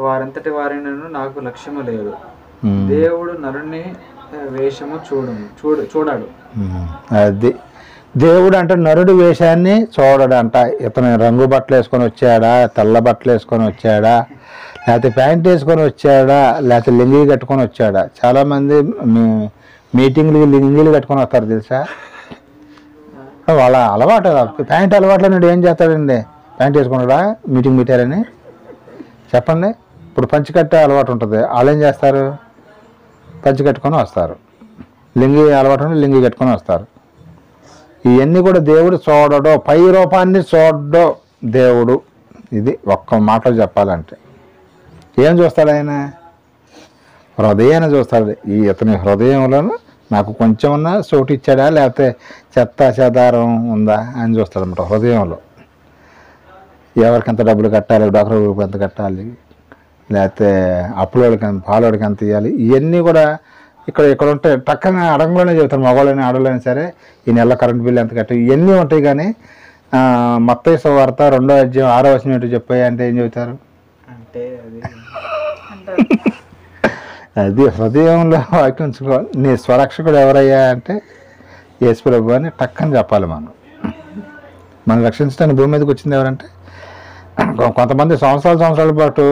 వారంతటి వారిని నాకు లక్ష్యము లేదు. దేవుడు నరుని వేషము చూడాడు. అది దేవుడు అంటే నరుడి వేషాన్ని చూడడంట. ఇతను రంగు బట్టలు వేసుకొని వచ్చాడా, తెల్ల బట్టలు వేసుకొని వచ్చాడా, లేకపోతే ప్యాంట్ వేసుకొని వచ్చాడా, లేకపోతే లింగి కట్టుకొని వచ్చాడా? చాలామంది మీటింగ్లకి లింగిలు కట్టుకొని వస్తారు తెలుసా. వాళ్ళ అలవాటు, ప్యాంట్ అలవాట్లో నుండి ఏం చేస్తాడండి? ప్యాంట్ వేసుకున్నాడా మీటింగ్ పెట్టారని చెప్పండి. ఇప్పుడు పంచి కట్టే అలవాటు ఉంటుంది, వాళ్ళు ఏం చేస్తారు? పంచి కట్టుకొని వస్తారు. లింగి అలవాటు ఉంటే లింగి కట్టుకొని వస్తారు. ఇవన్నీ కూడా దేవుడు చూడడో, పై రూపాన్ని చూడడో దేవుడు. ఇది ఒక్క మాటలో చెప్పాలంటే ఏం చూస్తాడు ఆయన? హృదయాన్ని చూస్తాడు. ఇతని హృదయంలో నాకు కొంచెం ఉన్న చోటు ఇచ్చాడా, లేకపోతే చెత్త చెదారం ఉందా అని చూస్తాడు అనమాట. హృదయంలో ఎవరికి ఎంత డబ్బులు కట్టాలి, డాక్టర్ ఎంత కట్టాలి, లేకపోతే అప్పులోడికి ఎంత, పాలోడికి ఎంత ఇవ్వాలి, ఇవన్నీ కూడా ఇక్కడ ఉంటే టక్కన అడంగంలోనే చెబుతారు, మగవాళ్ళని ఆడవాళ్ళని సరే ఈ నెల కరెంట్ బిల్ ఎంత కట్టాలి ఇవన్నీ ఉంటాయి. కానీ మత్తయి సువార్త 2వ అధ్యాయం 6వ వచనం ఏంటో చెప్పాయి అంటే ఏం చెబుతారు? అంటే అది అది హృదయంలో వాక్యం ఉంచుకోవాలి. నీ స్వరక్షకుడు ఎవరయ్యా అంటే యేసు ప్రభు అని టక్కని చెప్పాలి. మనం రక్షించడానికి భూమి మీదకి వచ్చింది ఎవరంటే కొంతమంది సంవత్సరాల పాటు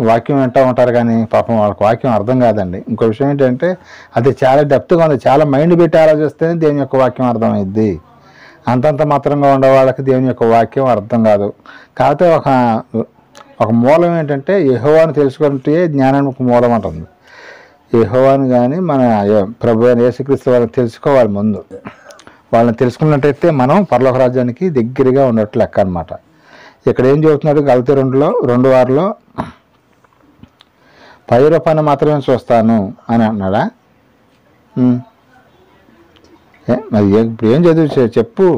వాక్యం వింటూ ఉంటారు, కానీ పాపం వాళ్ళకి వాక్యం అర్థం కాదండి. ఇంకో విషయం ఏంటంటే అది చాలా డెప్త్గా ఉంది, చాలా మైండ్ పెట్టి ఆలోచిస్తేనే దేవుని యొక్క వాక్యం అర్థమైద్ది. అంతంత మాత్రంగా ఉండే వాళ్ళకి దేవుని యొక్క వాక్యం అర్థం కాదు. కాకపోతే ఒక మూలం ఏంటంటే యెహోవాను తెలుసుకుంటే జ్ఞానానికి మూలం అంటుంది. యెహోవాను కానీ మన ప్రభు అయిన యేసుక్రీస్తు వాళ్ళని తెలుసుకోవాలి. ముందు వాళ్ళని తెలుసుకున్నట్టయితే మనం పరలోక రాజ్యానికి దగ్గరగా ఉన్నట్లు లెక్క అనమాట. ఇక్కడ ఏం చెబుతున్నాడు? గలతీ 2:6 పై రూపాన్ని మాత్రమే చూస్తాను అని అంటున్నాడా? మరి ఇప్పుడు ఏం చదువు చెప్పు.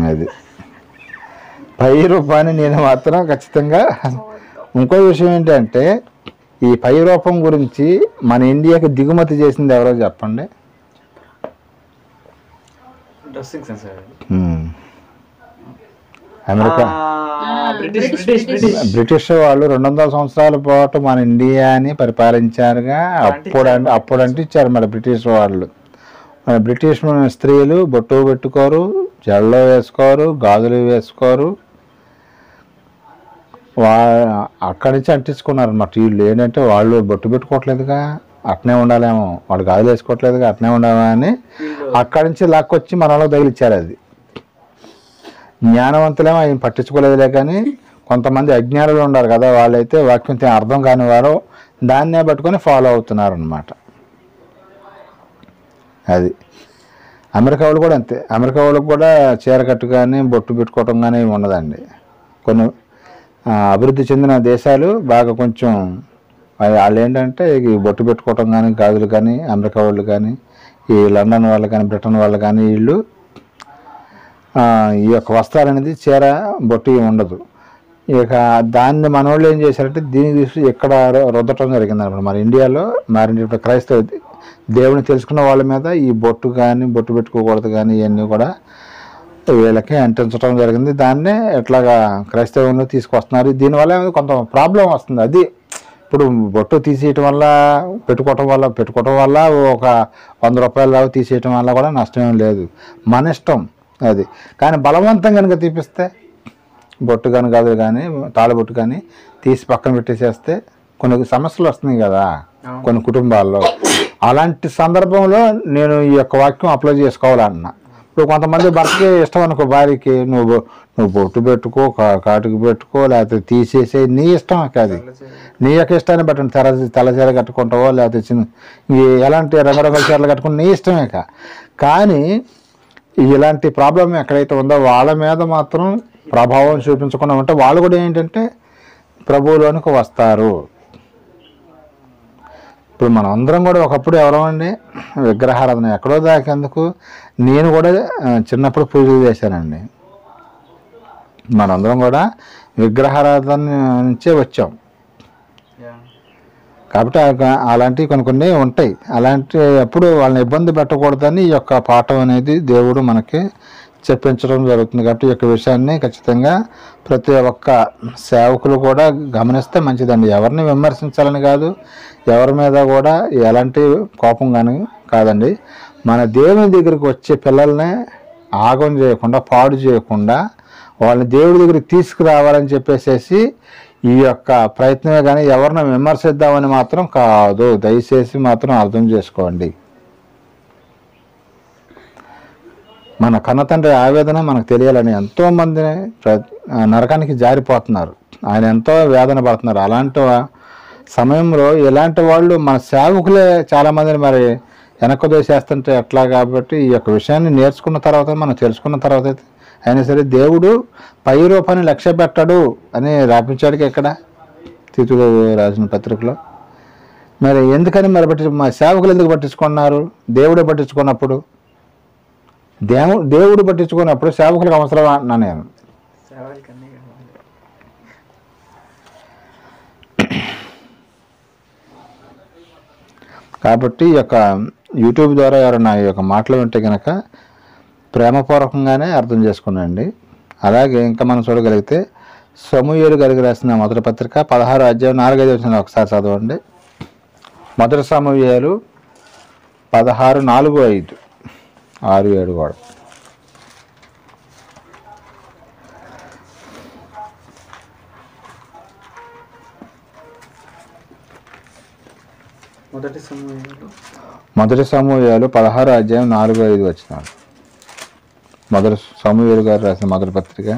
అది పై రూపాన్ని నేను మాత్రం ఖచ్చితంగా. ఇంకో విషయం ఏంటంటే ఈ పై రూపం గురించి మన ఇండియాకి దిగుమతి చేసింది ఎవరో చెప్పండి. డ్రెస్సింగ్ సెన్స్ అమెరికా, బ్రిటిష్ వాళ్ళు 200 సంవత్సరాల పాటు మన ఇండియాని పరిపాలించారుగా. అప్పుడంటే ఇచ్చారు మరి బ్రిటిష్ వాళ్ళు. మన బ్రిటిష్ స్త్రీలు బొట్టు పెట్టుకోరు, జడలో వేసుకోరు, గాజులు వేసుకోరు. అక్కడి నుంచి అంటించుకున్నారు అన్నమాట. వీళ్ళు ఏంటంటే వాళ్ళు బొట్టు పెట్టుకోవట్లేదుగా, అట్నే ఉండాలేమో, వాళ్ళు గాజులు వేసుకోవట్లేదుగా, అట్నే ఉండాలా అని అక్కడి నుంచి లాక్కొచ్చి మన వాళ్ళకి తగిలిచ్చారు. అది జ్ఞానవంతులేమో ఆయన పట్టించుకోలేదులే, కానీ కొంతమంది అజ్ఞానులు ఉన్నారు కదా, వాళ్ళైతే వాక్యం అర్థం కాని వారు దాన్నే పట్టుకొని ఫాలో అవుతున్నారు అన్నమాట. అది అమెరికా వాళ్ళు కూడా అంతే. అమెరికా వాళ్ళకి కూడా చీర కట్టు కానీ బొట్టు పెట్టుకోవటం కానీ ఉండదండి. కొన్ని అభివృద్ధి చెందిన దేశాలు బాగా కొంచెం వాళ్ళు ఏంటంటే ఈ బొట్టు పెట్టుకోవటం కానీ గాజులు కానీ, అమెరికా వాళ్ళు కానీ, ఈ లండన్ వాళ్ళు కానీ, బ్రిటన్ వాళ్ళు కానీ, వీళ్ళు ఈ యొక్క వస్త్రాలు అనేది చీర బొట్టు ఉండదు. ఇక దాన్ని మన వాళ్ళు ఏం చేశారంటే దీన్ని తీసి ఇక్కడ రుద్దటం జరిగింది అనమాట. మన ఇండియాలో మరి క్రైస్తవ దేవుని తెలుసుకున్న వాళ్ళ మీద ఈ బొట్టు కానీ బొట్టు పెట్టుకోకూడదు కానీ ఇవన్నీ కూడా వీళ్ళకి అంటించడం జరిగింది. దాన్నే ఎట్లాగా క్రైస్తవంలో తీసుకొస్తున్నారు. దీనివల్ల కొంత ప్రాబ్లం వస్తుంది. అది ఇప్పుడు బొట్టు తీసేయటం వల్ల పెట్టుకోవటం వల్ల ఒక 100 రూపాయలు తీసేయటం వల్ల కూడా నష్టమేం లేదు, మన ఇష్టం అది. కానీ బలవంతం కనుక తీపిస్తే బొట్టు కానీ గాజులు కానీ తాళబొట్టు కానీ తీసి పక్కన పెట్టేసేస్తే కొన్ని సమస్యలు వస్తున్నాయి కదా కొన్ని కుటుంబాల్లో. అలాంటి సందర్భంలో నేను ఈ యొక్క వాక్యం అప్లై చేసుకోవాలన్నా. ఇప్పుడు కొంతమంది భర్తకి ఇష్టం అనుకో, భార్యకి నువ్వు బొట్టు పెట్టుకో, కాటుకు పెట్టుకో, లేకపోతే తీసేసే, నీ ఇష్టం కాదు. నీ యొక్క ఇష్టాన్ని బట్టి తెల్ల చీర కట్టుకుంటావో లేకపోతే ఎలాంటి రంగురంగుల చీరలు కట్టుకుని నీ ఇష్టమే. కానీ ఇలాంటి ప్రాబ్లం ఎక్కడైతే ఉందో వాళ్ళ మీద మాత్రం ప్రభావం చూపించకుండా ఉంటే వాళ్ళు కూడా ఏంటంటే ప్రభువులోనికి వస్తారు. ఇప్పుడు మనం అందరం కూడా ఒకప్పుడు ఎవరమండి విగ్రహారాధన ఎక్కడో దాకేందుకు. నేను కూడా చిన్నప్పుడు పూజలు చేశానండి. మనందరం కూడా విగ్రహారాధన నుంచే వచ్చాం కాబట్టి అలాంటివి కొన్ని ఉంటాయి. అలాంటి అప్పుడు వాళ్ళని ఇబ్బంది పెట్టకూడదని ఈ యొక్క పాఠం అనేది దేవుడు మనకి చెప్పించడం జరుగుతుంది. కాబట్టి ఈ యొక్క విషయాన్ని ఖచ్చితంగా ప్రతి ఒక్క సేవకులు కూడా గమనిస్తే మంచిదండి. ఎవరిని విమర్శించాలని కాదు, ఎవరి మీద కూడా ఎలాంటి కోపం కానీ కాదండి. మన దేవుని దగ్గరికి వచ్చే పిల్లల్ని ఆగం చేయకుండా, పాడు చేయకుండా వాళ్ళని దేవుడి దగ్గరికి తీసుకురావాలని చెప్పేసి ఈ యొక్క ప్రయత్నమే కానీ ఎవరిని విమర్శిద్దామని మాత్రం కాదు. దయచేసి మాత్రం అర్థం చేసుకోండి. మన కన్నతండ్రి ఆవేదన మనకు తెలియాలని ఎంతోమంది నరకానికి జారిపోతున్నారు, ఆయన ఎంతో వేదన పడుతున్నారు. అలాంటి సమయంలో ఇలాంటి వాళ్ళు మన సేవకులే చాలామందిని మరి వెనక్కు దోసేస్తుంటే ఎట్లా? కాబట్టి ఈ యొక్క విషయాన్ని నేర్చుకున్న తర్వాత మనం తెలుసుకున్న తర్వాత అయినా సరే దేవుడు పై రూపాన్ని లక్ష్య పెట్టడు అని రాపించాడు ఎక్కడ? తీతుడు రాసిన పత్రికలో. మరి ఎందుకని మరి మా సేవకులు ఎందుకు పట్టించుకున్నారు? దేవుడే పట్టించుకున్నప్పుడు, దేవుడు పట్టించుకున్నప్పుడు సేవకులకు అవసరం అన్నా నేను. కాబట్టి ఈ యొక్క యూట్యూబ్ ద్వారా ఎవరైనా ఈ యొక్క మాటలు వింటే కనుక ప్రేమపూర్వకంగానే అర్థం చేసుకున్నాండి. అలాగే ఇంకా మనం చూడగలిగితే సమూయేలు గారికి రాసిన మొదటి పత్రిక 16 అధ్యాయం 4-5 వచనాలు ఒకసారి చదవండి. మొదటి సమూయేలు 16:4-5, 6-7 కూడా. మొదటి సమూయేలు మొదటి సమూయేలు 16 అధ్యాయం 4-5 వచనాలు. మొదటి సమూయేలు గారు రాసిన మొదటి పత్రిక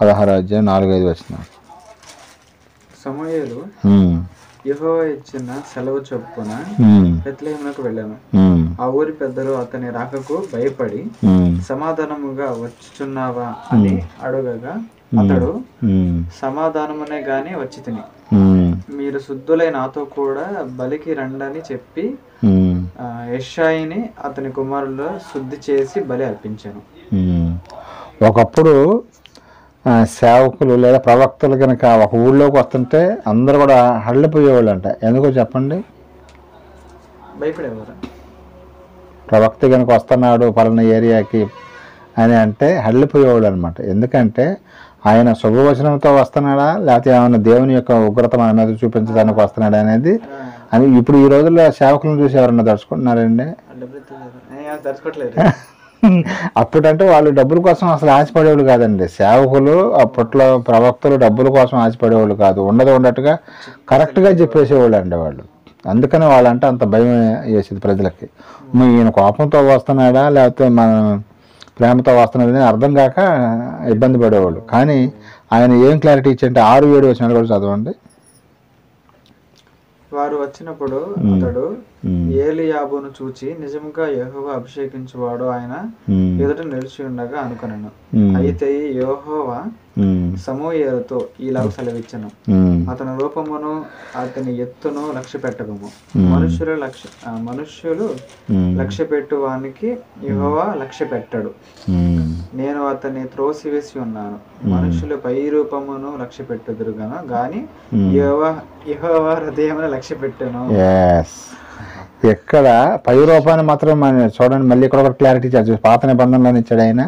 16 అధ్యాయం 4-5 వచనాలు. సమూయేలు యెహోవా ఇచ్చిన సెలవు చొప్పున బెత్లెహేమునకు వెళ్ళాను. ఆ ఊరి పెద్దలు అతని రాకకు భయపడి సమాధానముగా వచ్చుచున్నావా అని అడగగా అతడు సమాధానమునే గాని వచ్చి తిని మీరు శుద్ధులై నాతో కూడా బలికి రండని చెప్పి యెషాయిని అతని కుమారులు శుద్ధి చేసి బలి అర్పించాను. ఒకప్పుడు సేవకులు లేదా ప్రవక్తలు కనుక ఒక ఊళ్ళోకి వస్తుంటే అందరూ కూడా హళ్ళిపోయేవాళ్ళు అంట. ఎందుకో చెప్పండి? భయపడేవారు. ప్రవక్త కనుక వస్తున్నాడు పలానా ఏరియాకి అని అంటే హళ్ళిపోయేవాళ్ళు అనమాట. ఎందుకంటే ఆయన శుభవచనంతో వస్తున్నాడా లేకపోతే ఏమైనా దేవుని యొక్క ఉగ్రత మన మీద చూపించడానికి వస్తున్నాడా అనేది. అని ఇప్పుడు ఈ రోజుల్లో సేవకులను చూసి ఎవరన్నా తడుచుకుంటున్నారండి? అప్పుడంటే వాళ్ళు డబ్బుల కోసం అసలు ఆశపడేవాళ్ళు కాదండి. సేవకులు అప్పట్లో ప్రవక్తలు డబ్బుల కోసం ఆశపడేవాళ్ళు కాదు. ఉన్నట్టుగా కరెక్ట్గా చెప్పేసేవాళ్ళు అండి వాళ్ళు. అందుకని వాళ్ళంటే అంత భయం వేసేది ప్రజలకి. ఈయన కోపంతో వస్తున్నాడా లేకపోతే మన ప్రేమతో వస్తున్నాడని అర్థం కాక ఇబ్బంది పడేవాళ్ళు. కానీ ఆయన ఏం క్లారిటీ ఇచ్చింటే 6-7 వచనాలు కూడా చదవండి. వారు వచ్చినప్పుడు అతడు ఏలీయాబును చూచి నిజముగా యెహోవా అభిషేకించువాడు ఆయన ఎదుట నిలిచి ఉండగా అనుకున్నాను. అయితే యెహోవా సమూయేలుతో ఈలాగ సెలవిచ్చెను, అతని రూపమును అతని ఎత్తును లక్ష్య పెట్టకము. మనుష్యులు లక్ష్య పెట్టువానికి యెహోవా లక్ష్య పెట్టడు. నేను అతన్ని త్రోసివేసి ఉన్నాను. మనుషులు పై రూపమును లక్ష్య పెట్టుదురు గాని యెహోవా హృదయమును లక్ష్య పెట్టాను. ఎక్కడ పై రూపాన్ని మాత్రం మనం చూడండి. మళ్ళీ ఇక్కడ ఒక క్లారిటీ ఇచ్చాడు. పాత నిబంధనలో ఇచ్చాడు ఆయన.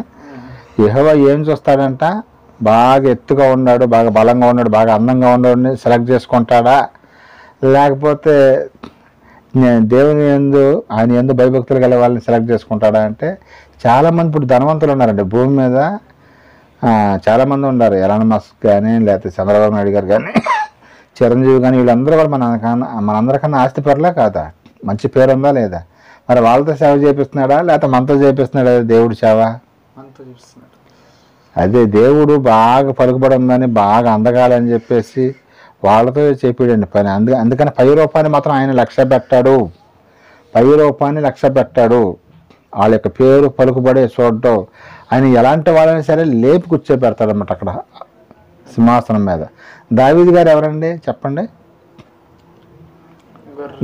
యెహోవా ఏం చూస్తాడంట? బాగా ఎత్తుగా ఉన్నాడు, బాగా బలంగా ఉన్నాడు, బాగా అందంగా ఉన్నాడు సెలెక్ట్ చేసుకుంటాడా, లేకపోతే దేవుని ఆయన ఎందు భయభక్తులు గల వాళ్ళని సెలెక్ట్ చేసుకుంటాడా అంటే చాలామంది ఇప్పుడు ధనవంతులు ఉన్నారండి భూమి మీద. చాలామంది ఉన్నారు. ఎలాన్ మస్క్ కానీ లేకపోతే చంద్రబాబు నాయుడు గారు కానీ చిరంజీవి కానీ వీళ్ళందరూ కూడా మనందరికన్నా ఆస్తిపరులే కాదా? మంచి పేరు ఉందా లేదా? మరి వాళ్ళతో సేవ చేపిస్తున్నాడా లేకపోతే మనతో చేపిస్తున్నాడా? దేవుడు సేవ అదే. దేవుడు బాగా పలుకుబడి ఉందని బాగా అందగాలని చెప్పేసి వాళ్ళతో చేపిడండి పని. అందుకని పై రూపాన్ని మాత్రం ఆయన లక్ష్య పెట్టాడు. పై రూపాన్ని లక్ష్య పెట్టాడు. వాళ్ళ యొక్క పేరు పలుకుబడి చూడటం. ఆయన ఎలాంటి వాళ్ళని సరే లేపి కూర్చోబెడతాడన్నమాట అక్కడ సింహాసనం మీద. దావీదు గారు ఎవరండి చెప్పండి?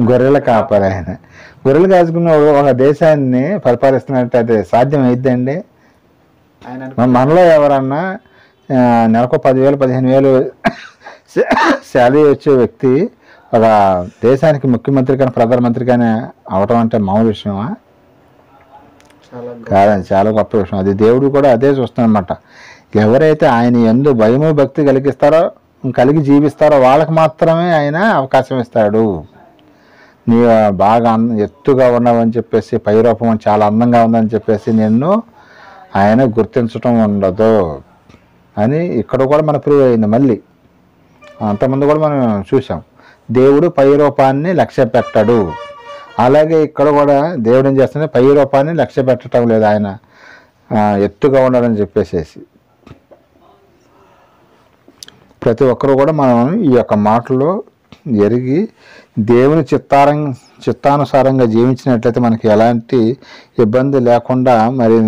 గొర్రెల కాపరి. ఆయన గొర్రెలు కాసుకున్న ఒక దేశాన్ని పరిపాలిస్తున్నట్టు అది సాధ్యం అయిద్దండి? మనలో ఎవరన్నా నెలకు 10,000 15,000 శాలరీ వచ్చే వ్యక్తి ఒక దేశానికి ముఖ్యమంత్రి కానీ ప్రధానమంత్రి కానీ అవటం అంటే మామూలు విషయమా? కాదండి, చాలా గొప్ప విషయం. అది దేవుడు కూడా అదే చూస్తానమాట. ఎవరైతే ఆయన యందు భయము భక్తి కలిగి జీవిస్తారో వాళ్ళకి మాత్రమే ఆయన అవకాశం ఇస్తాడు. నీ బాగా ఎత్తుగా ఉన్నావని చెప్పేసి పై రూపం చాలా అందంగా ఉందని చెప్పేసి నిన్ను ఆయన గుర్తించటం ఉండదు అని ఇక్కడ కూడా మన ప్రూవ్ అయింది. మళ్ళీ అంతకుముందు కూడా మనం చూసాం. దేవుడు పై రూపాన్ని లక్ష్య పెట్టాడు. అలాగే ఇక్కడ కూడా దేవుడు ఏం చేస్తాడు? పై రూపాన్ని లక్ష్య పెట్టడం లేదు. ఆయన ఎత్తుగా ఉండాలని చెప్పేసేసి ప్రతి ఒక్కరు కూడా మనం ఈ యొక్క మాటలో ఎరిగి దేవుని చిత్తానుసారంగా జీవించినట్లయితే మనకి ఎలాంటి ఇబ్బంది లేకుండా మరి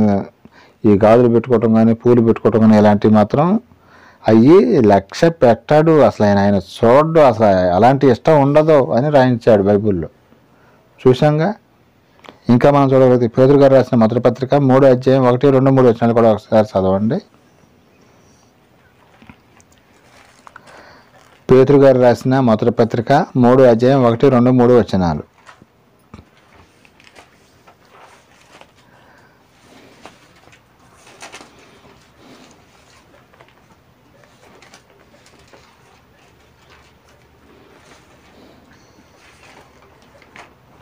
ఈ గాజులు పెట్టుకోవటం కానీ పూలు పెట్టుకోవటం కానీ ఇలాంటివి మాత్రం అయ్యి లక్ష్య పెట్టాడు. అసలు ఆయన చూడ్డు, అసలు అలాంటి ఇష్టం ఉండదు అని రాయించాడు బైబిల్లో. చూసాంగా. ఇంకా మనం చూడగలిగితే పేతురు గారు రాసిన మొదటి పత్రిక 3 అధ్యాయం 1, 2, 3 వచనాలు కూడా ఒకసారి చదవండి. పేతురు గారు రాసిన మొదటి పత్రిక 3 అధ్యాయం 1, 2, 3 వచనాలు.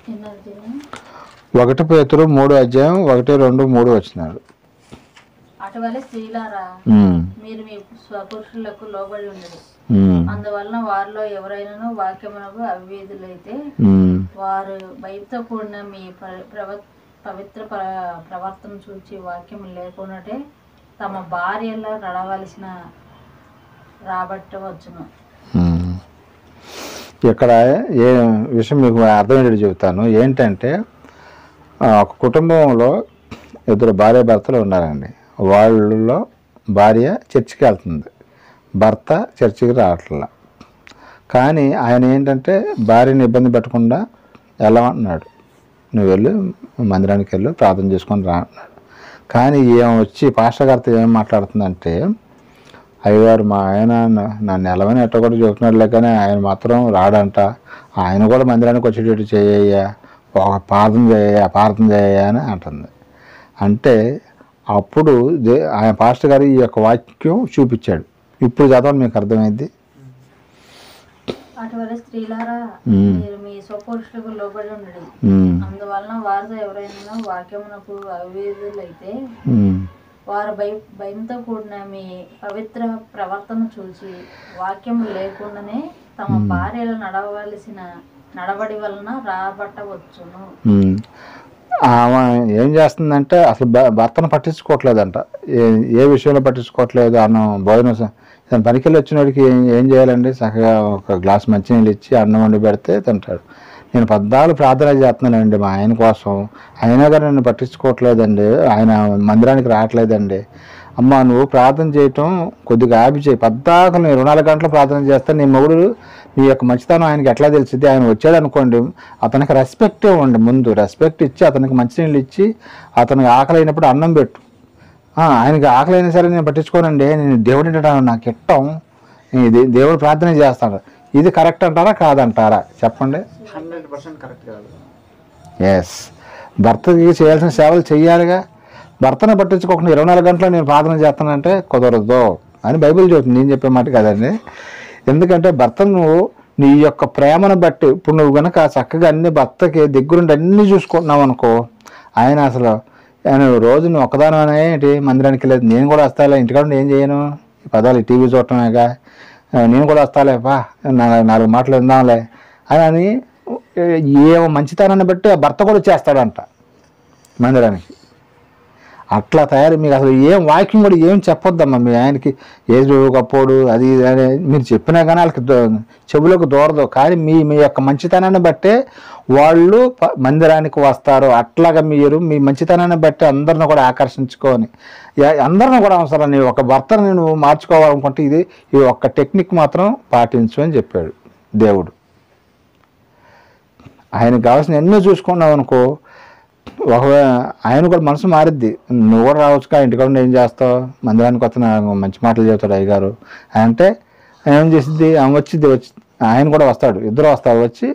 ఎన్నో అధ్యాయం? 1 పేతురు 3:1, 2, 3 వచ్చినారు. అటువలే స్త్రీలారా, మీరు మీ స్వపురుషులకు లోబడి ఉండదు. అందువలన వారిలో ఎవరైనా వాక్యమునకు అవిధేయులైతే వారు భయంతో కూడిన మీ పవిత్ర ప్రవర్తన చూచి వాక్యం లేకున్నట్టే తమ భార్యలో నడవలసిన రాబట్టవచ్చును. ఇక్కడ ఏ విషయం మీకు అర్థమయ్యేది చెబుతాను. ఏంటంటే ఒక కుటుంబంలో 2 భార్య భర్తలు ఉన్నారండి. వాళ్ళలో భార్య చర్చికి వెళ్తుంది, భర్త చర్చికి రావట్లా. కానీ ఆయన ఏంటంటే భార్యని ఇబ్బంది పెట్టకుండా వెళ్ళమంటున్నాడు, నువ్వు వెళ్ళు మందిరానికి వెళ్ళు ప్రార్థన చేసుకొని రా అన్నాడు. కానీ ఏం వచ్చి పాస్టర్ గారితో ఏం మాట్లాడుతుందంటే, అయ్యగారు మా ఆయన నన్ను ఎలవని ఎట్ట కూడా చెబుతున్నాడులే కానీ ఆయన మాత్రం రాడంట, ఆయన కూడా మందిరానికి వచ్చేటట్టు చేయ్యా, ఒక ప్రార్థన చేయ్యా అని అంటుంది. అంటే అప్పుడు ఆయన పాస్టర్ గారు ఈ యొక్క వాక్యం చూపించాడు. ఇప్పుడు చదవండి, మీకు అర్థమైంది. అటువల్ల స్త్రీలారా, మీరు మీ స్వపురుషులకు లోబడి ఉండడు. అందువలన వారితో ఎవరైనా వాక్యమునకు అవిధేయులైతే వారు భయంతో కూడిన మీ పవిత్ర ప్రవర్తన చూసి వాక్యం లేకుండానే తమ భార్యలు నడవలసిన నడవడి వలన రాబట్టవచ్చును. ఆమె ఏం చేస్తుందంటే అసలు భర్తను పట్టించుకోవట్లేదంట. ఏ విషయంలో పట్టించుకోవట్లేదు. అన్నం భోజనం తను పనికెళ్ళి వచ్చినోడికి ఏం చేయాలండి, చక్కగా ఒక గ్లాస్ మంచినీళ్ళు ఇచ్చి అన్నం వండి పెడితే తింటాడు. నేను 14 ప్రార్థన చేస్తున్నానండి మా ఆయన కోసం, అయినా కానీ నన్ను పట్టించుకోవట్లేదండి, ఆయన మందిరానికి రావట్లేదండి. అమ్మ నువ్వు ప్రార్థన చేయటం కొద్దిగా ఆపి చేయి, 24 గంటలు ప్రార్థన చేస్తే నీ మొగుడు నీ యొక్క మంచితనం ఆయనకి ఎట్లా తెలిసింది. ఆయన వచ్చాడు అనుకోండి, అతనికి రెస్పెక్ట్ ఇవ్వండి, ముందు రెస్పెక్ట్ ఇచ్చి అతనికి మంచినీళ్ళు ఇచ్చి అతనికి ఆకలి అయినప్పుడు అన్నం పెట్టు. ఆయనకి ఆకలి అయినా సరే నేను పట్టించుకోనండి, నేను దేవుడు తింటాను, నాకు ఇట్టం, దేవుడు ప్రార్థన చేస్తాడు. ఇది కరెక్ట్ అంటారా కాదంటారా చెప్పండి? 100% కరెక్ట్ కాదు. ఎస్, భర్తకి చేయాల్సిన సేవలు చెయ్యాలిగా. భర్తను పట్టించుకోకుండా 24 గంటలు నేను ప్రార్థన చేస్తానంటే కుదరదు అని బైబిల్ చెబుతుంది, నేను చెప్పే మాట కదండి. ఎందుకంటే భర్తను నీ యొక్క ప్రేమను బట్టి, ఇప్పుడు నువ్వు కనుక చక్కగా అన్ని భర్తకి దగ్గరుండి అన్నీ చూసుకుంటున్నావు అనుకో, ఆయన అసలు ఆయన రోజు నువ్వు ఒక్కదానే ఏంటి మందిరానికి వెళ్ళేది, నేను కూడా వస్తాలే, ఇంటికాడ ఏం చేయను, పదాలు టీవీ చూడటమేగా, నేను కూడా వస్తాలేపా 4 మాటలు విందాంలే అని ఏ మంచితనాన్ని బట్టి ఆ భర్త కూడా చేస్తాడంట మందిరానికి. అట్లా తయారు. మీకు అసలు ఏం వాక్యం కూడా ఏం చెప్పొద్దమ్మా మీ ఆయనకి, ఏదో గొప్పోడు అది అని మీరు చెప్పినా కానీ వాళ్ళకి చెవులకు దూరదు. కానీ మీ యొక్క మంచితనాన్ని బట్టే వాళ్ళు మందిరానికి వస్తారు. అట్లాగా మీరు మీ మంచితనాన్ని బట్టి అందరిని కూడా ఆకర్షించుకొని, అందరిని కూడా అవసరం. నీ ఒక భర్తను నువ్వు మార్చుకోవాలనుకుంటే ఈ ఒక్క టెక్నిక్ మాత్రం పాటించు అని చెప్పాడు దేవుడు. ఆయనకు కావాల్సిన ఎన్నో చూసుకున్నావు అనుకో, ఒకవేళ ఆయన కూడా మనసు మారిద్ది. నువ్వు కూడా రావచ్చుగా, ఇంటికాడ ఏం చేస్తావు, మందిరానికి వస్తున్నా మంచి మాటలు చెబుతాడు అయ్యగారు అంటే ఏం చేసిద్ది, ఆమె వచ్చి ఆయన కూడా వస్తాడు, ఇద్దరు వస్తారు. వచ్చి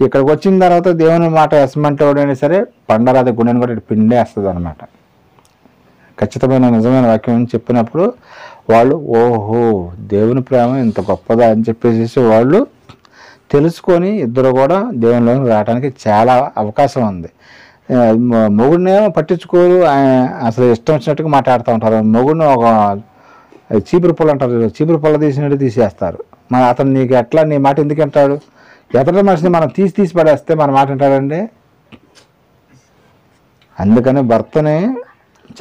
ఇక్కడికి వచ్చిన తర్వాత దేవుని మాట ఎస్మంటే ఎవడైనా సరే పండరాది గుండెని కూడా పిండేస్తుంది అనమాట. ఖచ్చితమైన నిజమైన వాక్యం చెప్పినప్పుడు వాళ్ళు ఓహో దేవుని ప్రేమ ఇంత గొప్పదా అని చెప్పేసి వాళ్ళు తెలుసుకొని ఇద్దరు కూడా దేవునిలోకి రావడానికి చాలా అవకాశం ఉంది. మొగుడినేమో పట్టించుకోరు, అసలు ఇష్టం వచ్చినట్టుగా మాట్లాడుతూ ఉంటారు. మొగుడిని ఒక చీపురు పుల్ల అంటారు, చీపురు పుల్ల తీసినట్టు తీసేస్తారు. మన అతను నీకు ఎట్లా నీ మాట ఎందుకు అంటాడు? ఎతటి మనిషిని మనం తీసి పడేస్తే మన మాట అంటాడండి. అందుకని భర్తని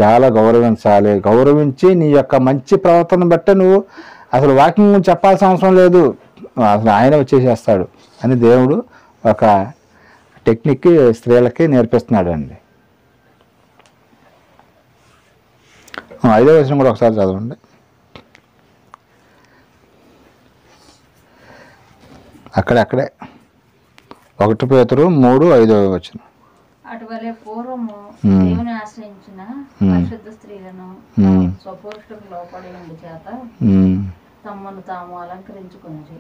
చాలా గౌరవించాలి. గౌరవించి నీ యొక్క మంచి ప్రవర్తన బట్టే నువ్వు అసలు వాకింగ్ చెప్పాల్సిన అవసరం లేదు, అసలు ఆయన వచ్చేసేస్తాడు అని దేవుడు ఒక టెక్నిక్ స్త్రీలకి నేర్పిస్తున్నాడు అండి. 5వ వచనం కూడా ఒకసారి చదవండి. అక్కడే 1 పేతురు 3:5 వచనం. అటువలే పూర్వము దేవుని ఆశ్రయించిన పరిశుద్ధ స్త్రీలను స్వపురుషులకు లోపడి ఉండి చేత తమను తాము అలంకరించుకుని.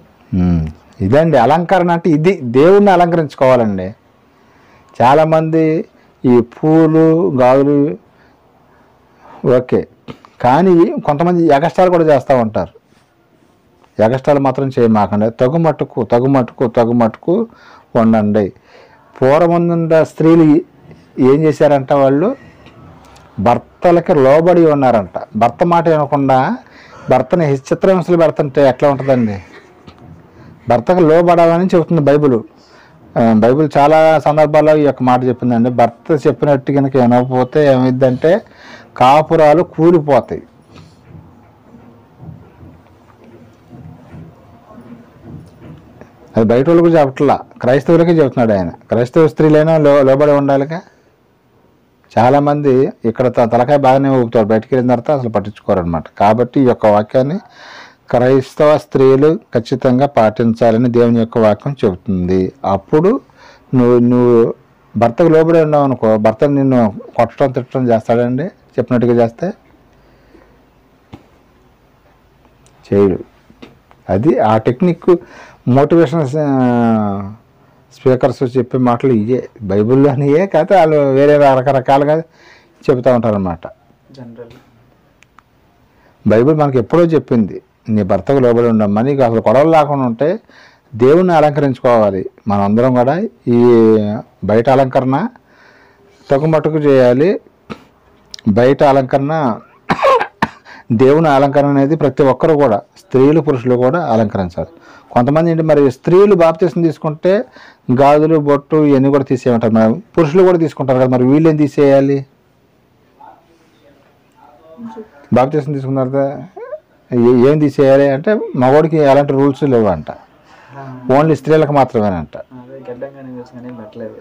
ఇదండి అలంకరణ అంటే, ఇది దేవుణ్ణి అలంకరించుకోవాలండి. చాలామంది ఈ పూలు గాజులు ఓకే, కానీ కొంతమంది ఎగస్ట్రాలు కూడా చేస్తూ ఉంటారు. ఎగస్ట్రాలు మాత్రం చేయమాకండి, తగు మట్టుకు ఉండండి. పూర్వముందున్న స్త్రీలు ఏం చేశారంట, వాళ్ళు భర్తలకి లోబడి ఉన్నారంట. భర్త మాట వినకుండా భర్తని చిత్రహింసలు పెడుతుంటే ఎట్లా ఉంటుందండి? భర్తకు లోబడాలని చెబుతుంది బైబిల్. బైబిల్ చాలా సందర్భాల్లో ఈ యొక్క మాట చెప్పిందండి. భర్త చెప్పినట్టు కనుక వినకపోతే ఏమైందంటే కాపురాలు కూలిపోతాయి. అది బయట వాళ్ళకు చెప్పట్లా, క్రైస్తవులకే చెబుతున్నాడు ఆయన. క్రైస్తవ స్త్రీలైనా లోబడి ఉండాలిగా. చాలామంది ఇక్కడ తలకాయ బాగానే ఊపుతారు, బయటికి వెళ్ళిన తర్వాత అసలు పట్టించుకోరనమాట. కాబట్టి ఈ యొక్క వాక్యాన్ని క్రైస్తవ స్త్రీలు ఖచ్చితంగా పాటించాలని దేవుని యొక్క వాక్యం చెబుతుంది. అప్పుడు నువ్వు భర్తకు లోబడి ఉన్నావు అనుకో, భర్త నిన్ను కొట్టడం తిట్టడం చేస్తాడండి చెప్పినట్టుగా చేస్తే? చేయడు. అది ఆ టెక్నిక్. మోటివేషన్ స్పీకర్స్ చెప్పే మాటలు ఇవే, బైబిల్లోనియే. కాకపోతే వాళ్ళు వేరే రకరకాలుగా చెబుతూ ఉంటారన్నమాట. జనరల్ బైబిల్ మనకి ఎప్పుడో చెప్పింది, నీ భర్తకు లోబడి ఉండమ్మా. నీకు అసలు గొడవలు లేకుండా ఉంటే దేవుణ్ణి అలంకరించుకోవాలి. మనందరం కూడా ఈ బయట అలంకరణ తగ్గుమట్టుకు చేయాలి. బయట అలంకరణ, దేవుని అలంకరణ అనేది ప్రతి ఒక్కరు కూడా, స్త్రీలు పురుషులు కూడా అలంకరించాలి. కొంతమంది ఏంటి మరి, స్త్రీలు బాప్తీసం తీసుకుంటే గాజులు బొట్టు ఇవన్నీ కూడా తీసేయమంటారు. మరి పురుషులు కూడా తీసుకుంటారు కదా, మరి వీళ్ళేం తీసేయాలి? బాప్తీసం తీసుకున్న తర్వాత ఏం తీసేయాలి అంటే మగవాడికి ఎలాంటి రూల్స్ లేవు అంట, ఓన్లీ స్త్రీలకు మాత్రమేనంట. అదే గడ్డంగానే చూసుకుని పెట్టలేదు.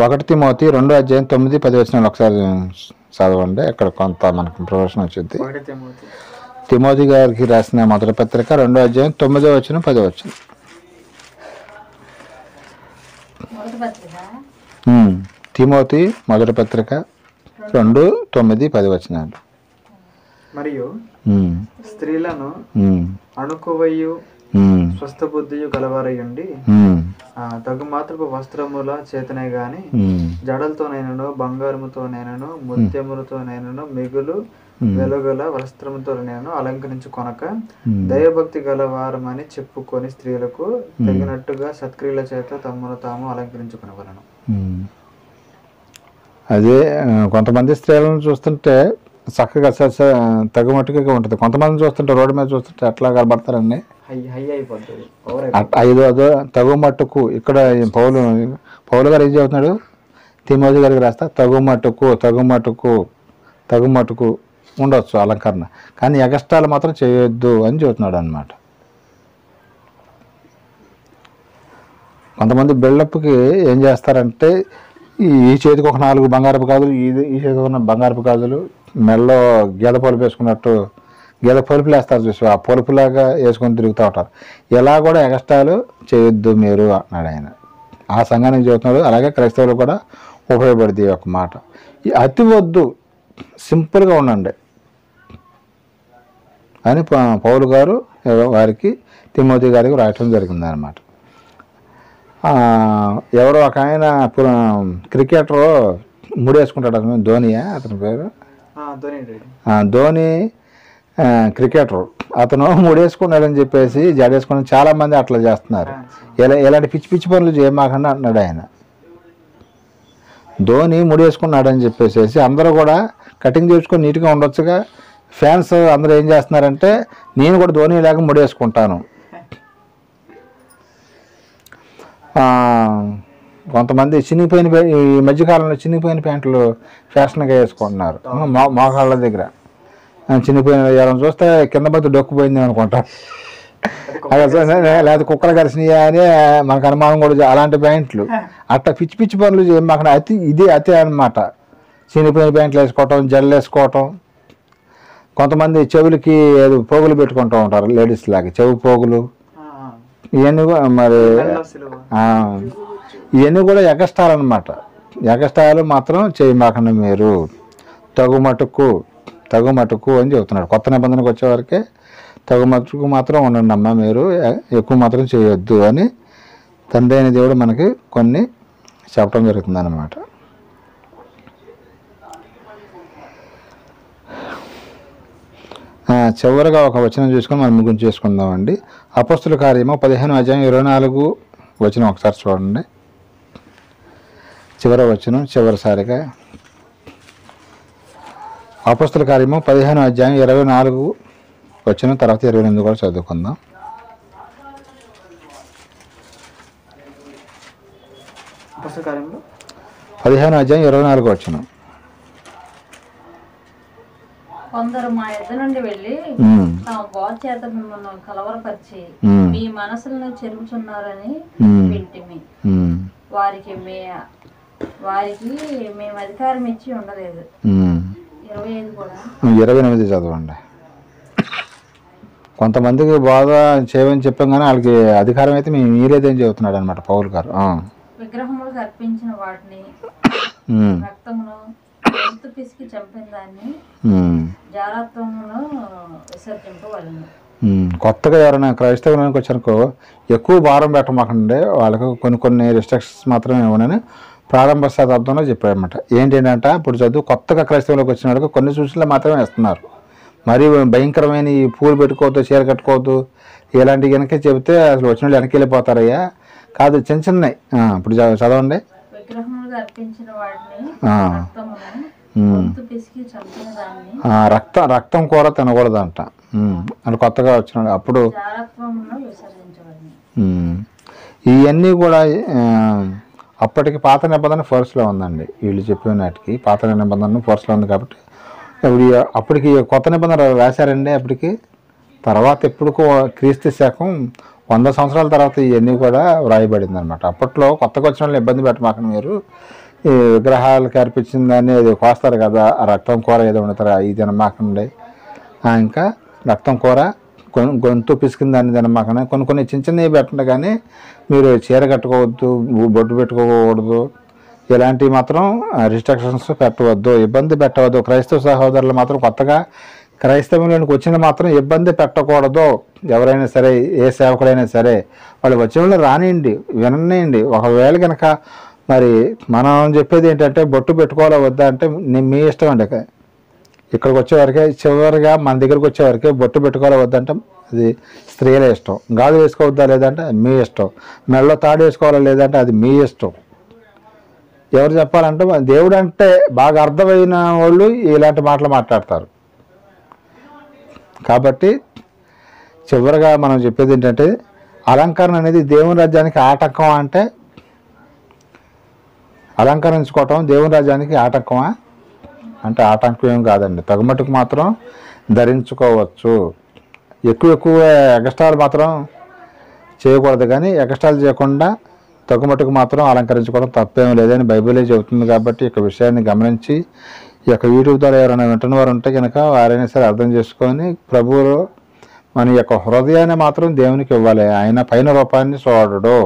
1 తిమోతి 2:9-10 ఒకసారి చదవండి. ఇక్కడ కొంత మనకు ప్రొఫెషన్ వచ్చింది. 1 తిమోతి తిమోతి గారికి రాసిన మొదటి పత్రిక 2:9-10. మొదటి పత్రిక తిమోతి మొదటి పత్రిక 2:9-10. మరియు స్త్రీలను అణుకువయు స్వస్థ బుద్ధియు గలవారయుండి తగు మాత్రపు వస్త్రముల చేతనే గాని జడలతోనైనను బంగారముతోనైనను ముత్యములతోనైనను మిగులు వెలుగుల వస్త్రముతోనైనను అలంకరించుకొనక దైవభక్తి గలవారమని చెప్పుకొని స్త్రీలకు తగినట్టుగా సత్క్రియల చేత తమను తాము అలంకరించుకునేవాళ్ళను. అదే కొంతమంది స్త్రీలను చూస్తుంటే చక్కగా తగుమట్టుగా ఉంటుంది. కొంతమంది చూస్తుంటే రోడ్డు మీద చూస్తుంటే ఎట్లా కనబడతారండి, హై అయిపోతుంది. అదో తగుమట్టుకు. ఇక్కడ పౌలు గారు ఏం చెబుతున్నాడు, తిమోతి గారికి రాస్తా తగుమట్టుకు ఉండొచ్చు అలంకరణ, కానీ ఎగస్ట్రాలు మాత్రం చేయొద్దు అని చెబుతున్నాడు అన్నమాట. కొంతమంది బిల్డప్కి ఏం చేస్తారంటే ఈ చేతికి ఒక 4 బంగారపు గాజులు, ఈ చేతికి ఉన్న బంగారపు గాజులు, మెల్లో గేదె పొలుపు వేసుకున్నట్టు గేదె పొలుపులు వేస్తారు చూసి, ఆ పొలుపులాగా వేసుకొని తిరుగుతూ ఉంటారు. ఇలా కూడా ఎగస్ట్రాలు చేయొద్దు మీరు అన్నాడు ఆయన. ఆ సంఘానికి చెబుతున్నాడు. అలాగే క్రైస్తవులు కూడా ఉపయోగపడుతుంది ఒక మాట. ఈ అతి వద్దు, సింపుల్గా ఉండండి అని పౌలు గారు వారికి తిమోతి గారికి రాయటం జరిగింది అన్నమాట. ఎవరో ఒక ఆయన క్రికెటరు ముడేసుకుంటాడు, అతను ధోనియా అతని పేరు, ధోని క్రికెటర్. అతను ముడేసుకున్నాడని చెప్పేసి జడేసుకుని చాలామంది అట్లా చేస్తున్నారు. ఎలాంటి పిచ్చి పిచ్చి పనులు చేయమాకండి అన్నాడు ఆయన. ధోని ముడేసుకున్నాడని చెప్పేసి అందరూ కూడా కటింగ్ చేసుకొని నీట్గా ఉండొచ్చుగా. ఫ్యాన్స్ అందరూ ఏం చేస్తున్నారంటే నేను కూడా ధోని లాగా ముడేసుకుంటాను. కొంతమంది చినిగిపోయిన, ఈ మధ్యకాలంలో చినిగిపోయిన ప్యాంట్లు ఫ్యాషన్గా వేసుకుంటున్నారు. మోకాళ్ళ దగ్గర చినిగిపోయిన ఎవరైనా చూస్తే కింద పడితే డొక్కుపోయింది అనుకుంటారు, లేదా కుక్కలు కలిసినాయా అని మనకు అనుమానం కూడా. అలాంటి ప్యాంట్లు అట్లా పిచ్చి పిచ్చి పనులు మాకు అతి అన్నమాట. చినిగిపోయిన ప్యాంట్లు వేసుకోవటం, జల్లు వేసుకోవటం. కొంతమంది చెవులకి పోగులు పెట్టుకుంటూ ఉంటారు, లేడీస్ లాగా చెవు పోగులు. ఇవన్నీ మరి ఇవన్నీ కూడా ఎగస్టాలన్నమాట. ఎగస్టాలు మాత్రం చేయమాకండి మీరు, తగుమటుకు అని చెబుతున్నాడు. కొత్త నిబంధనకు వచ్చేవరకే తగుమటుకు మాత్రం ఉండండి అమ్మా, మీరు ఎక్కువ మాత్రం చేయొద్దు అని తండ్రి అయిన దేవుడు మనకి కొన్ని చెప్పడం జరుగుతుంది అన్నమాట. చివరిగా ఒక వచనం చూసుకొని మనం ముగింపు చేసుకుందామండి. అపోస్తుల కార్యము 15:24 ఒకసారి చూడండి. చివరి వచనం చివరిసారిగా అపోస్తుల కార్యము 15:24 తర్వాత 28 కూడా చదువుకుందాం. అపోస్తల కార్యంలో 15:24 కొందరు మా యొద్ద నుండి వెళ్ళి తమ బోధ చేత మిమ్మల్ని కలవరపరిచి మీ మనసులను చెరుపుచున్నారని వింటిమి. వారికి మేము అధికారం ఇచ్చి ఉండలేదు. 25 కూడా 28 చదవండి. కొంతమందికి బాధ చేయమని చెప్పాం కానీ వాళ్ళకి అధికారం అయితే మేము మీరేదేం చెబుతున్నాడు అనమాట పౌలు గారు. విగ్రహములకు అర్పించిన వాటిని రక్తమును పిసికి చంపిన దాన్ని జారత్వమును విసర్జింపవలెను. కొత్తగా ఎవరైనా క్రైస్తవులకు వచ్చారనుకో ఎక్కువ భారం పెట్టమాకండి, వాళ్ళకు కొన్ని రిస్ట్రిక్షన్స్ మాత్రమే ఇవ్వనని ప్రారంభ శతాబ్దంలో చెప్పారనమాట. ఏంటంటే ఇప్పుడు చదువు కొత్తగా క్రైస్తవులకు వచ్చిన వాళ్ళకి కొన్ని సూచనలు మాత్రమే ఇస్తున్నారు. మరి భయంకరమైన ఈ పూలు పెట్టుకోవద్దు, చీర కట్టుకోవద్దు ఇలాంటివి వెనకే చెబితే అసలు వచ్చిన వాళ్ళు వెనక్కి వెళ్ళిపోతారయ్యా. కాదు, చిన్న చిన్నవి ఇప్పుడు చదవండి. విగ్రహములకు అర్పించిన వాటిని రక్తం కూర తినకూడదంట అని కొత్తగా వచ్చిన అప్పుడు. ఇవన్నీ కూడా అప్పటికి పాత నిబంధన ఫోర్స్లో ఉందండి. వీళ్ళు చెప్పిన నాటికి పాత నిబంధన ఫోర్స్లో ఉంది కాబట్టి అప్పటికి కొత్త నిబంధన రాశారండి. అప్పటికి తర్వాత ఎప్పుడుకో క్రీస్తు శకం 100 సంవత్సరాల తర్వాత ఇవన్నీ కూడా వ్రాయబడింది అనమాట. అప్పట్లో కొత్తగా వచ్చిన వాళ్ళని ఇబ్బంది పెట్టమాకండి, మీరు ఈ విగ్రహాలకి అర్పించిన దాన్ని అది కోస్తారు కదా, ఆ రక్తం కూర ఏదో వండుతారు ఇది తినమాకండి. ఇంకా రక్తం కూర గొంతు పిసికిన దాన్ని తినమాకండి. కొన్ని చిన్న చిన్నవి పెట్టండి, కానీ మీరు చీర కట్టుకోవద్దు, బొట్టు పెట్టుకోకూడదు, ఇలాంటివి మాత్రం రిస్ట్రిక్షన్స్ పెట్టవద్దు, ఇబ్బంది పెట్టవద్దు. క్రైస్తవ సహోదరులు మాత్రం కొత్తగా క్రైస్తవంలోనికి వచ్చిన మాత్రం ఇబ్బంది పెట్టకూడదు. ఎవరైనా సరే, ఏ సేవకుడైనా సరే వాళ్ళు వచ్చిన వాళ్ళు రానియండి, విననియండి. ఒకవేళ కనుక మరి మనం చెప్పేది ఏంటంటే బొట్టు పెట్టుకోవాలా వద్దా అంటే మీ ఇష్టం అండి. ఇక్కడికి వచ్చేవారికే చివరిగా మన దగ్గరికి వచ్చేవారికి బొట్టు పెట్టుకోవాలా వద్దంటే అది స్త్రీల ఇష్టం. గాజు వేసుకోవద్దా లేదంటే మీ ఇష్టం. మెడలో తాడు వేసుకోవాలా లేదంటే అది మీ ఇష్టం. ఎవరు చెప్పాలంటే దేవుడు అంటే బాగా అర్థమైన వాళ్ళు ఇలాంటి మాటలు మాట్లాడతారు. కాబట్టి చివరిగా మనం చెప్పేది ఏంటంటే అలంకరణ అనేది దేవుని రాజ్యానికి ఆటంకం అంటే, అలంకరించుకోవటం దేవుని రాజ్యానికి ఆటంకమా అంటే ఆటంకం ఏం కాదండి. తగుమట్టుకు మాత్రం ధరించుకోవచ్చు. ఎక్కువ ఎగస్ట్రాలు మాత్రం చేయకూడదు, కానీ ఎగస్ట్రాలు చేయకుండా తగుమట్టుకు మాత్రం అలంకరించుకోవడం తప్పేం లేదని బైబిలే చెబుతుంది. కాబట్టి ఈ విషయాన్ని గమనించి ఈ యూట్యూబ్ ద్వారా ఎవరైనా వింటున్న వారు ఉంటే కనుక వారైనా సరే అర్థం చేసుకొని ప్రభువులో మన యొక్క హృదయాన్ని మాత్రం దేవునికి ఇవ్వాలి. ఆయన పైన రూపాన్ని చూడడు,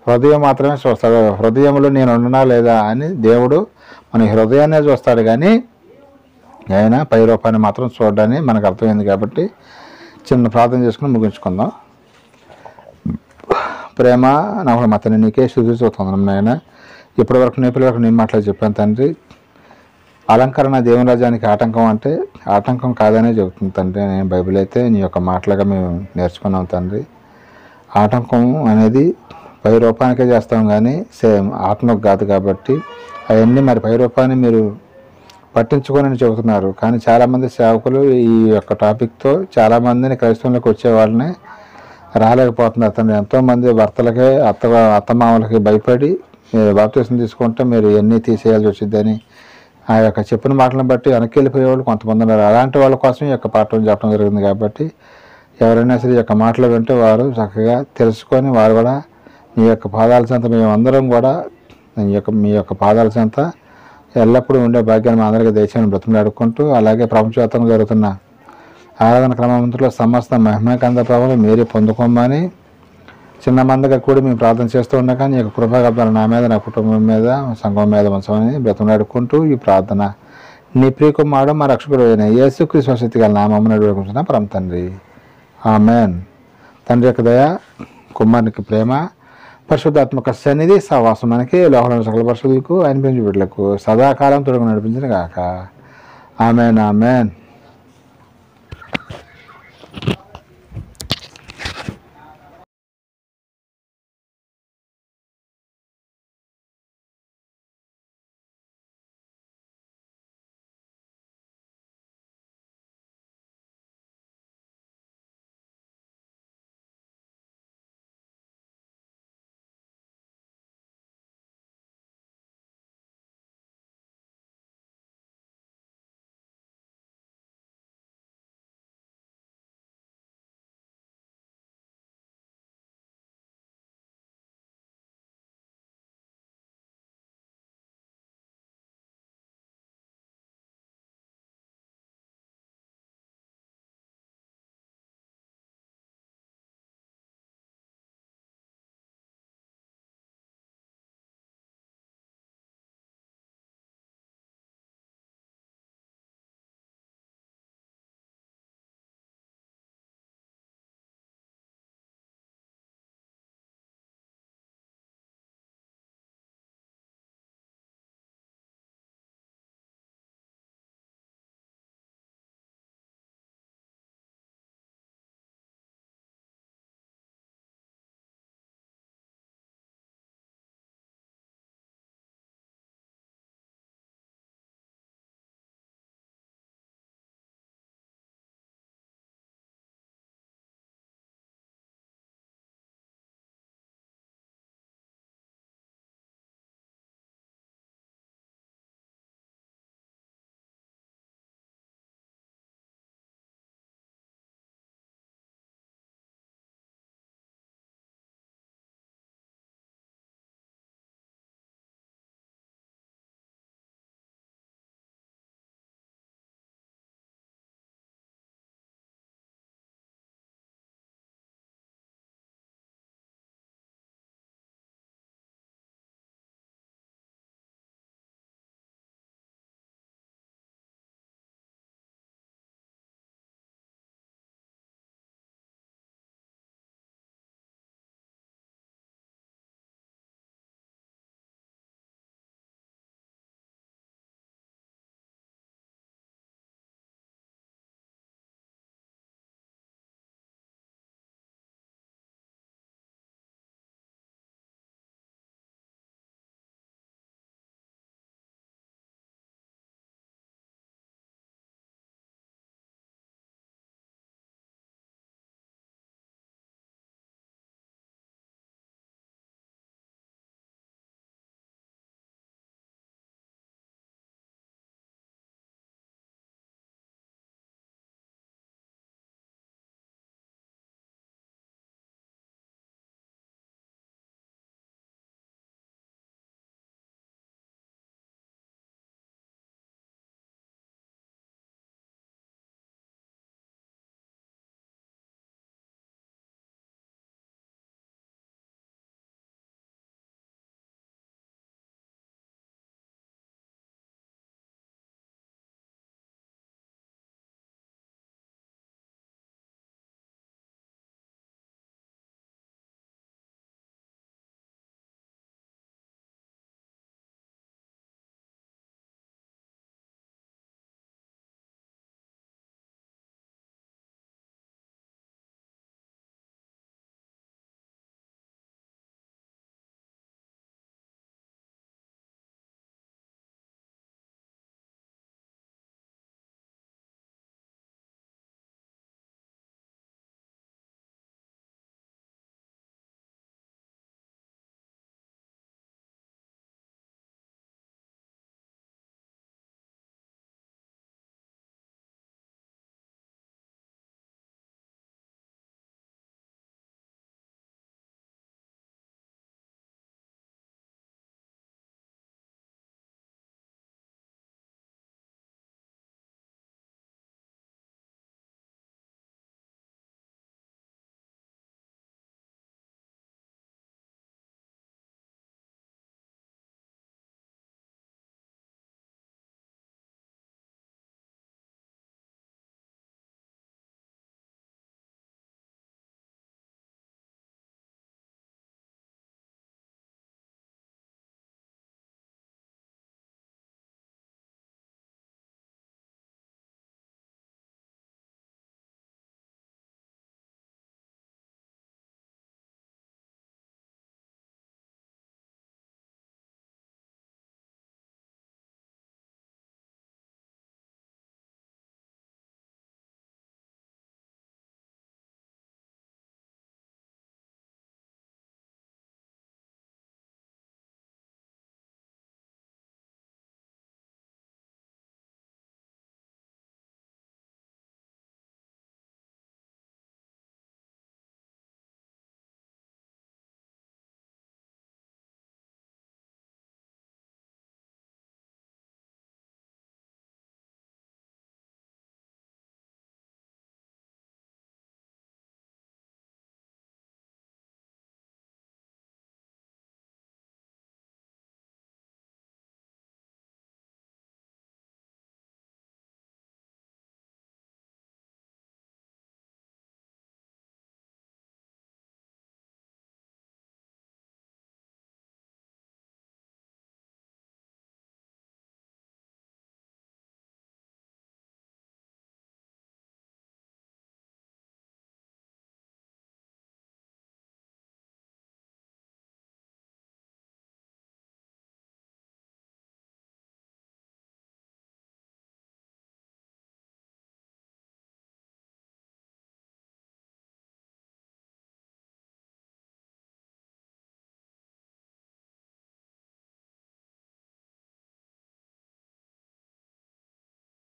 హృదయం మాత్రమే చూస్తాడు. హృదయంలో నేను ఉండనా లేదా అని దేవుడు మన హృదయాన్నే చూస్తాడు, కానీ ఆయన పై రూపాన్ని మాత్రం చూడడాన్ని మనకు అర్థమైంది. కాబట్టి చిన్న ప్రార్థన చేసుకుని ముగించుకుందాం. ప్రేమ నాకు మతని నీకే శుద్ధిస్తున్నాం నాయన. ఇప్పటి వరకు నేపథ్య వరకు నేను మాట్లాడి చెప్పాను తండ్రి. అలంకరణ దేవుని రాజ్యానికి ఆటంకం అంటే ఆటంకం కాదనే చెబుతుంది తండ్రి. నేను బైబిల్ అయితే నీ యొక్క మాటలుగా మేము నేర్చుకున్నాం తండ్రి. ఆటంకం అనేది పై రూపానికే చేస్తాం, కానీ సేమ్ ఆత్మకు కాదు. కాబట్టి అవన్నీ మరి పై రూపాన్ని మీరు పట్టించుకోనని చెబుతున్నారు. కానీ చాలామంది సేవకులు ఈ యొక్క టాపిక్తో చాలామందిని క్రైస్తవంలోకి వచ్చే వాళ్ళని రాలేకపోతున్నారు తండ్రి. ఎంతోమంది భర్తలకే అత్తమామలకి భయపడి మీరు బాప్తీసం తీసుకుంటే మీరు ఎన్ని తీసేయాల్సి వచ్చిందని ఆ యొక్క చెప్పిన మాటలను బట్టి వెనక్కి వెళ్ళిపోయే వాళ్ళు కొంతమంది ఉన్నారు. అలాంటి వాళ్ళ కోసం ఈ యొక్క పాఠం చెప్పడం జరిగింది. కాబట్టి ఎవరైనా సరే ఈ యొక్క మాటలు వింటే వారు చక్కగా తెలుసుకొని వారు కూడా మీ యొక్క పాదాల చెంత మేమందరం కూడా మీ యొక్క పాదాల చెంత ఎల్లప్పుడూ ఉండే భాగ్యాన్ని మా అందరికీ దయచేయని బ్రతిమలాడుకుంటూ, అలాగే ప్రపంచవ్యాప్తంగా జరుగుతున్న ఆరాధన క్రమవంతుల సమస్త మహిమకంద ప్రభావం మీరే పొందుకోమని చిన్న మందిగా కూడా మేము ప్రార్థన చేస్తూ ఉండగా నీ యొక్క కృపాగబ్దాలు నా మీద, నా కుటుంబం మీద, సంఘం మీద ఉంచమని బ్రతిమలాడుకుంటూ ఈ ప్రార్థన నీ ప్రియకుమారుడు మా రక్షకుడు అయిన యేసుక్రీస్తు స్వశక్తి గల నామమున వేడుకుంటున్నా పరమ తండ్రి. ఆమేన్. తండ్రి యొక్క దయ, కుమారునికి ప్రేమ, పరిశుద్ధాత్మక సన్నిధి సహవాసం మనకి లోకంలోని సకల పరిశుద్ధులకు ఆయన పెంచి బిడ్డలకు సదాకాలం తొడుగు నడిపించిన గాక. ఆమేన్. ఆమేన్.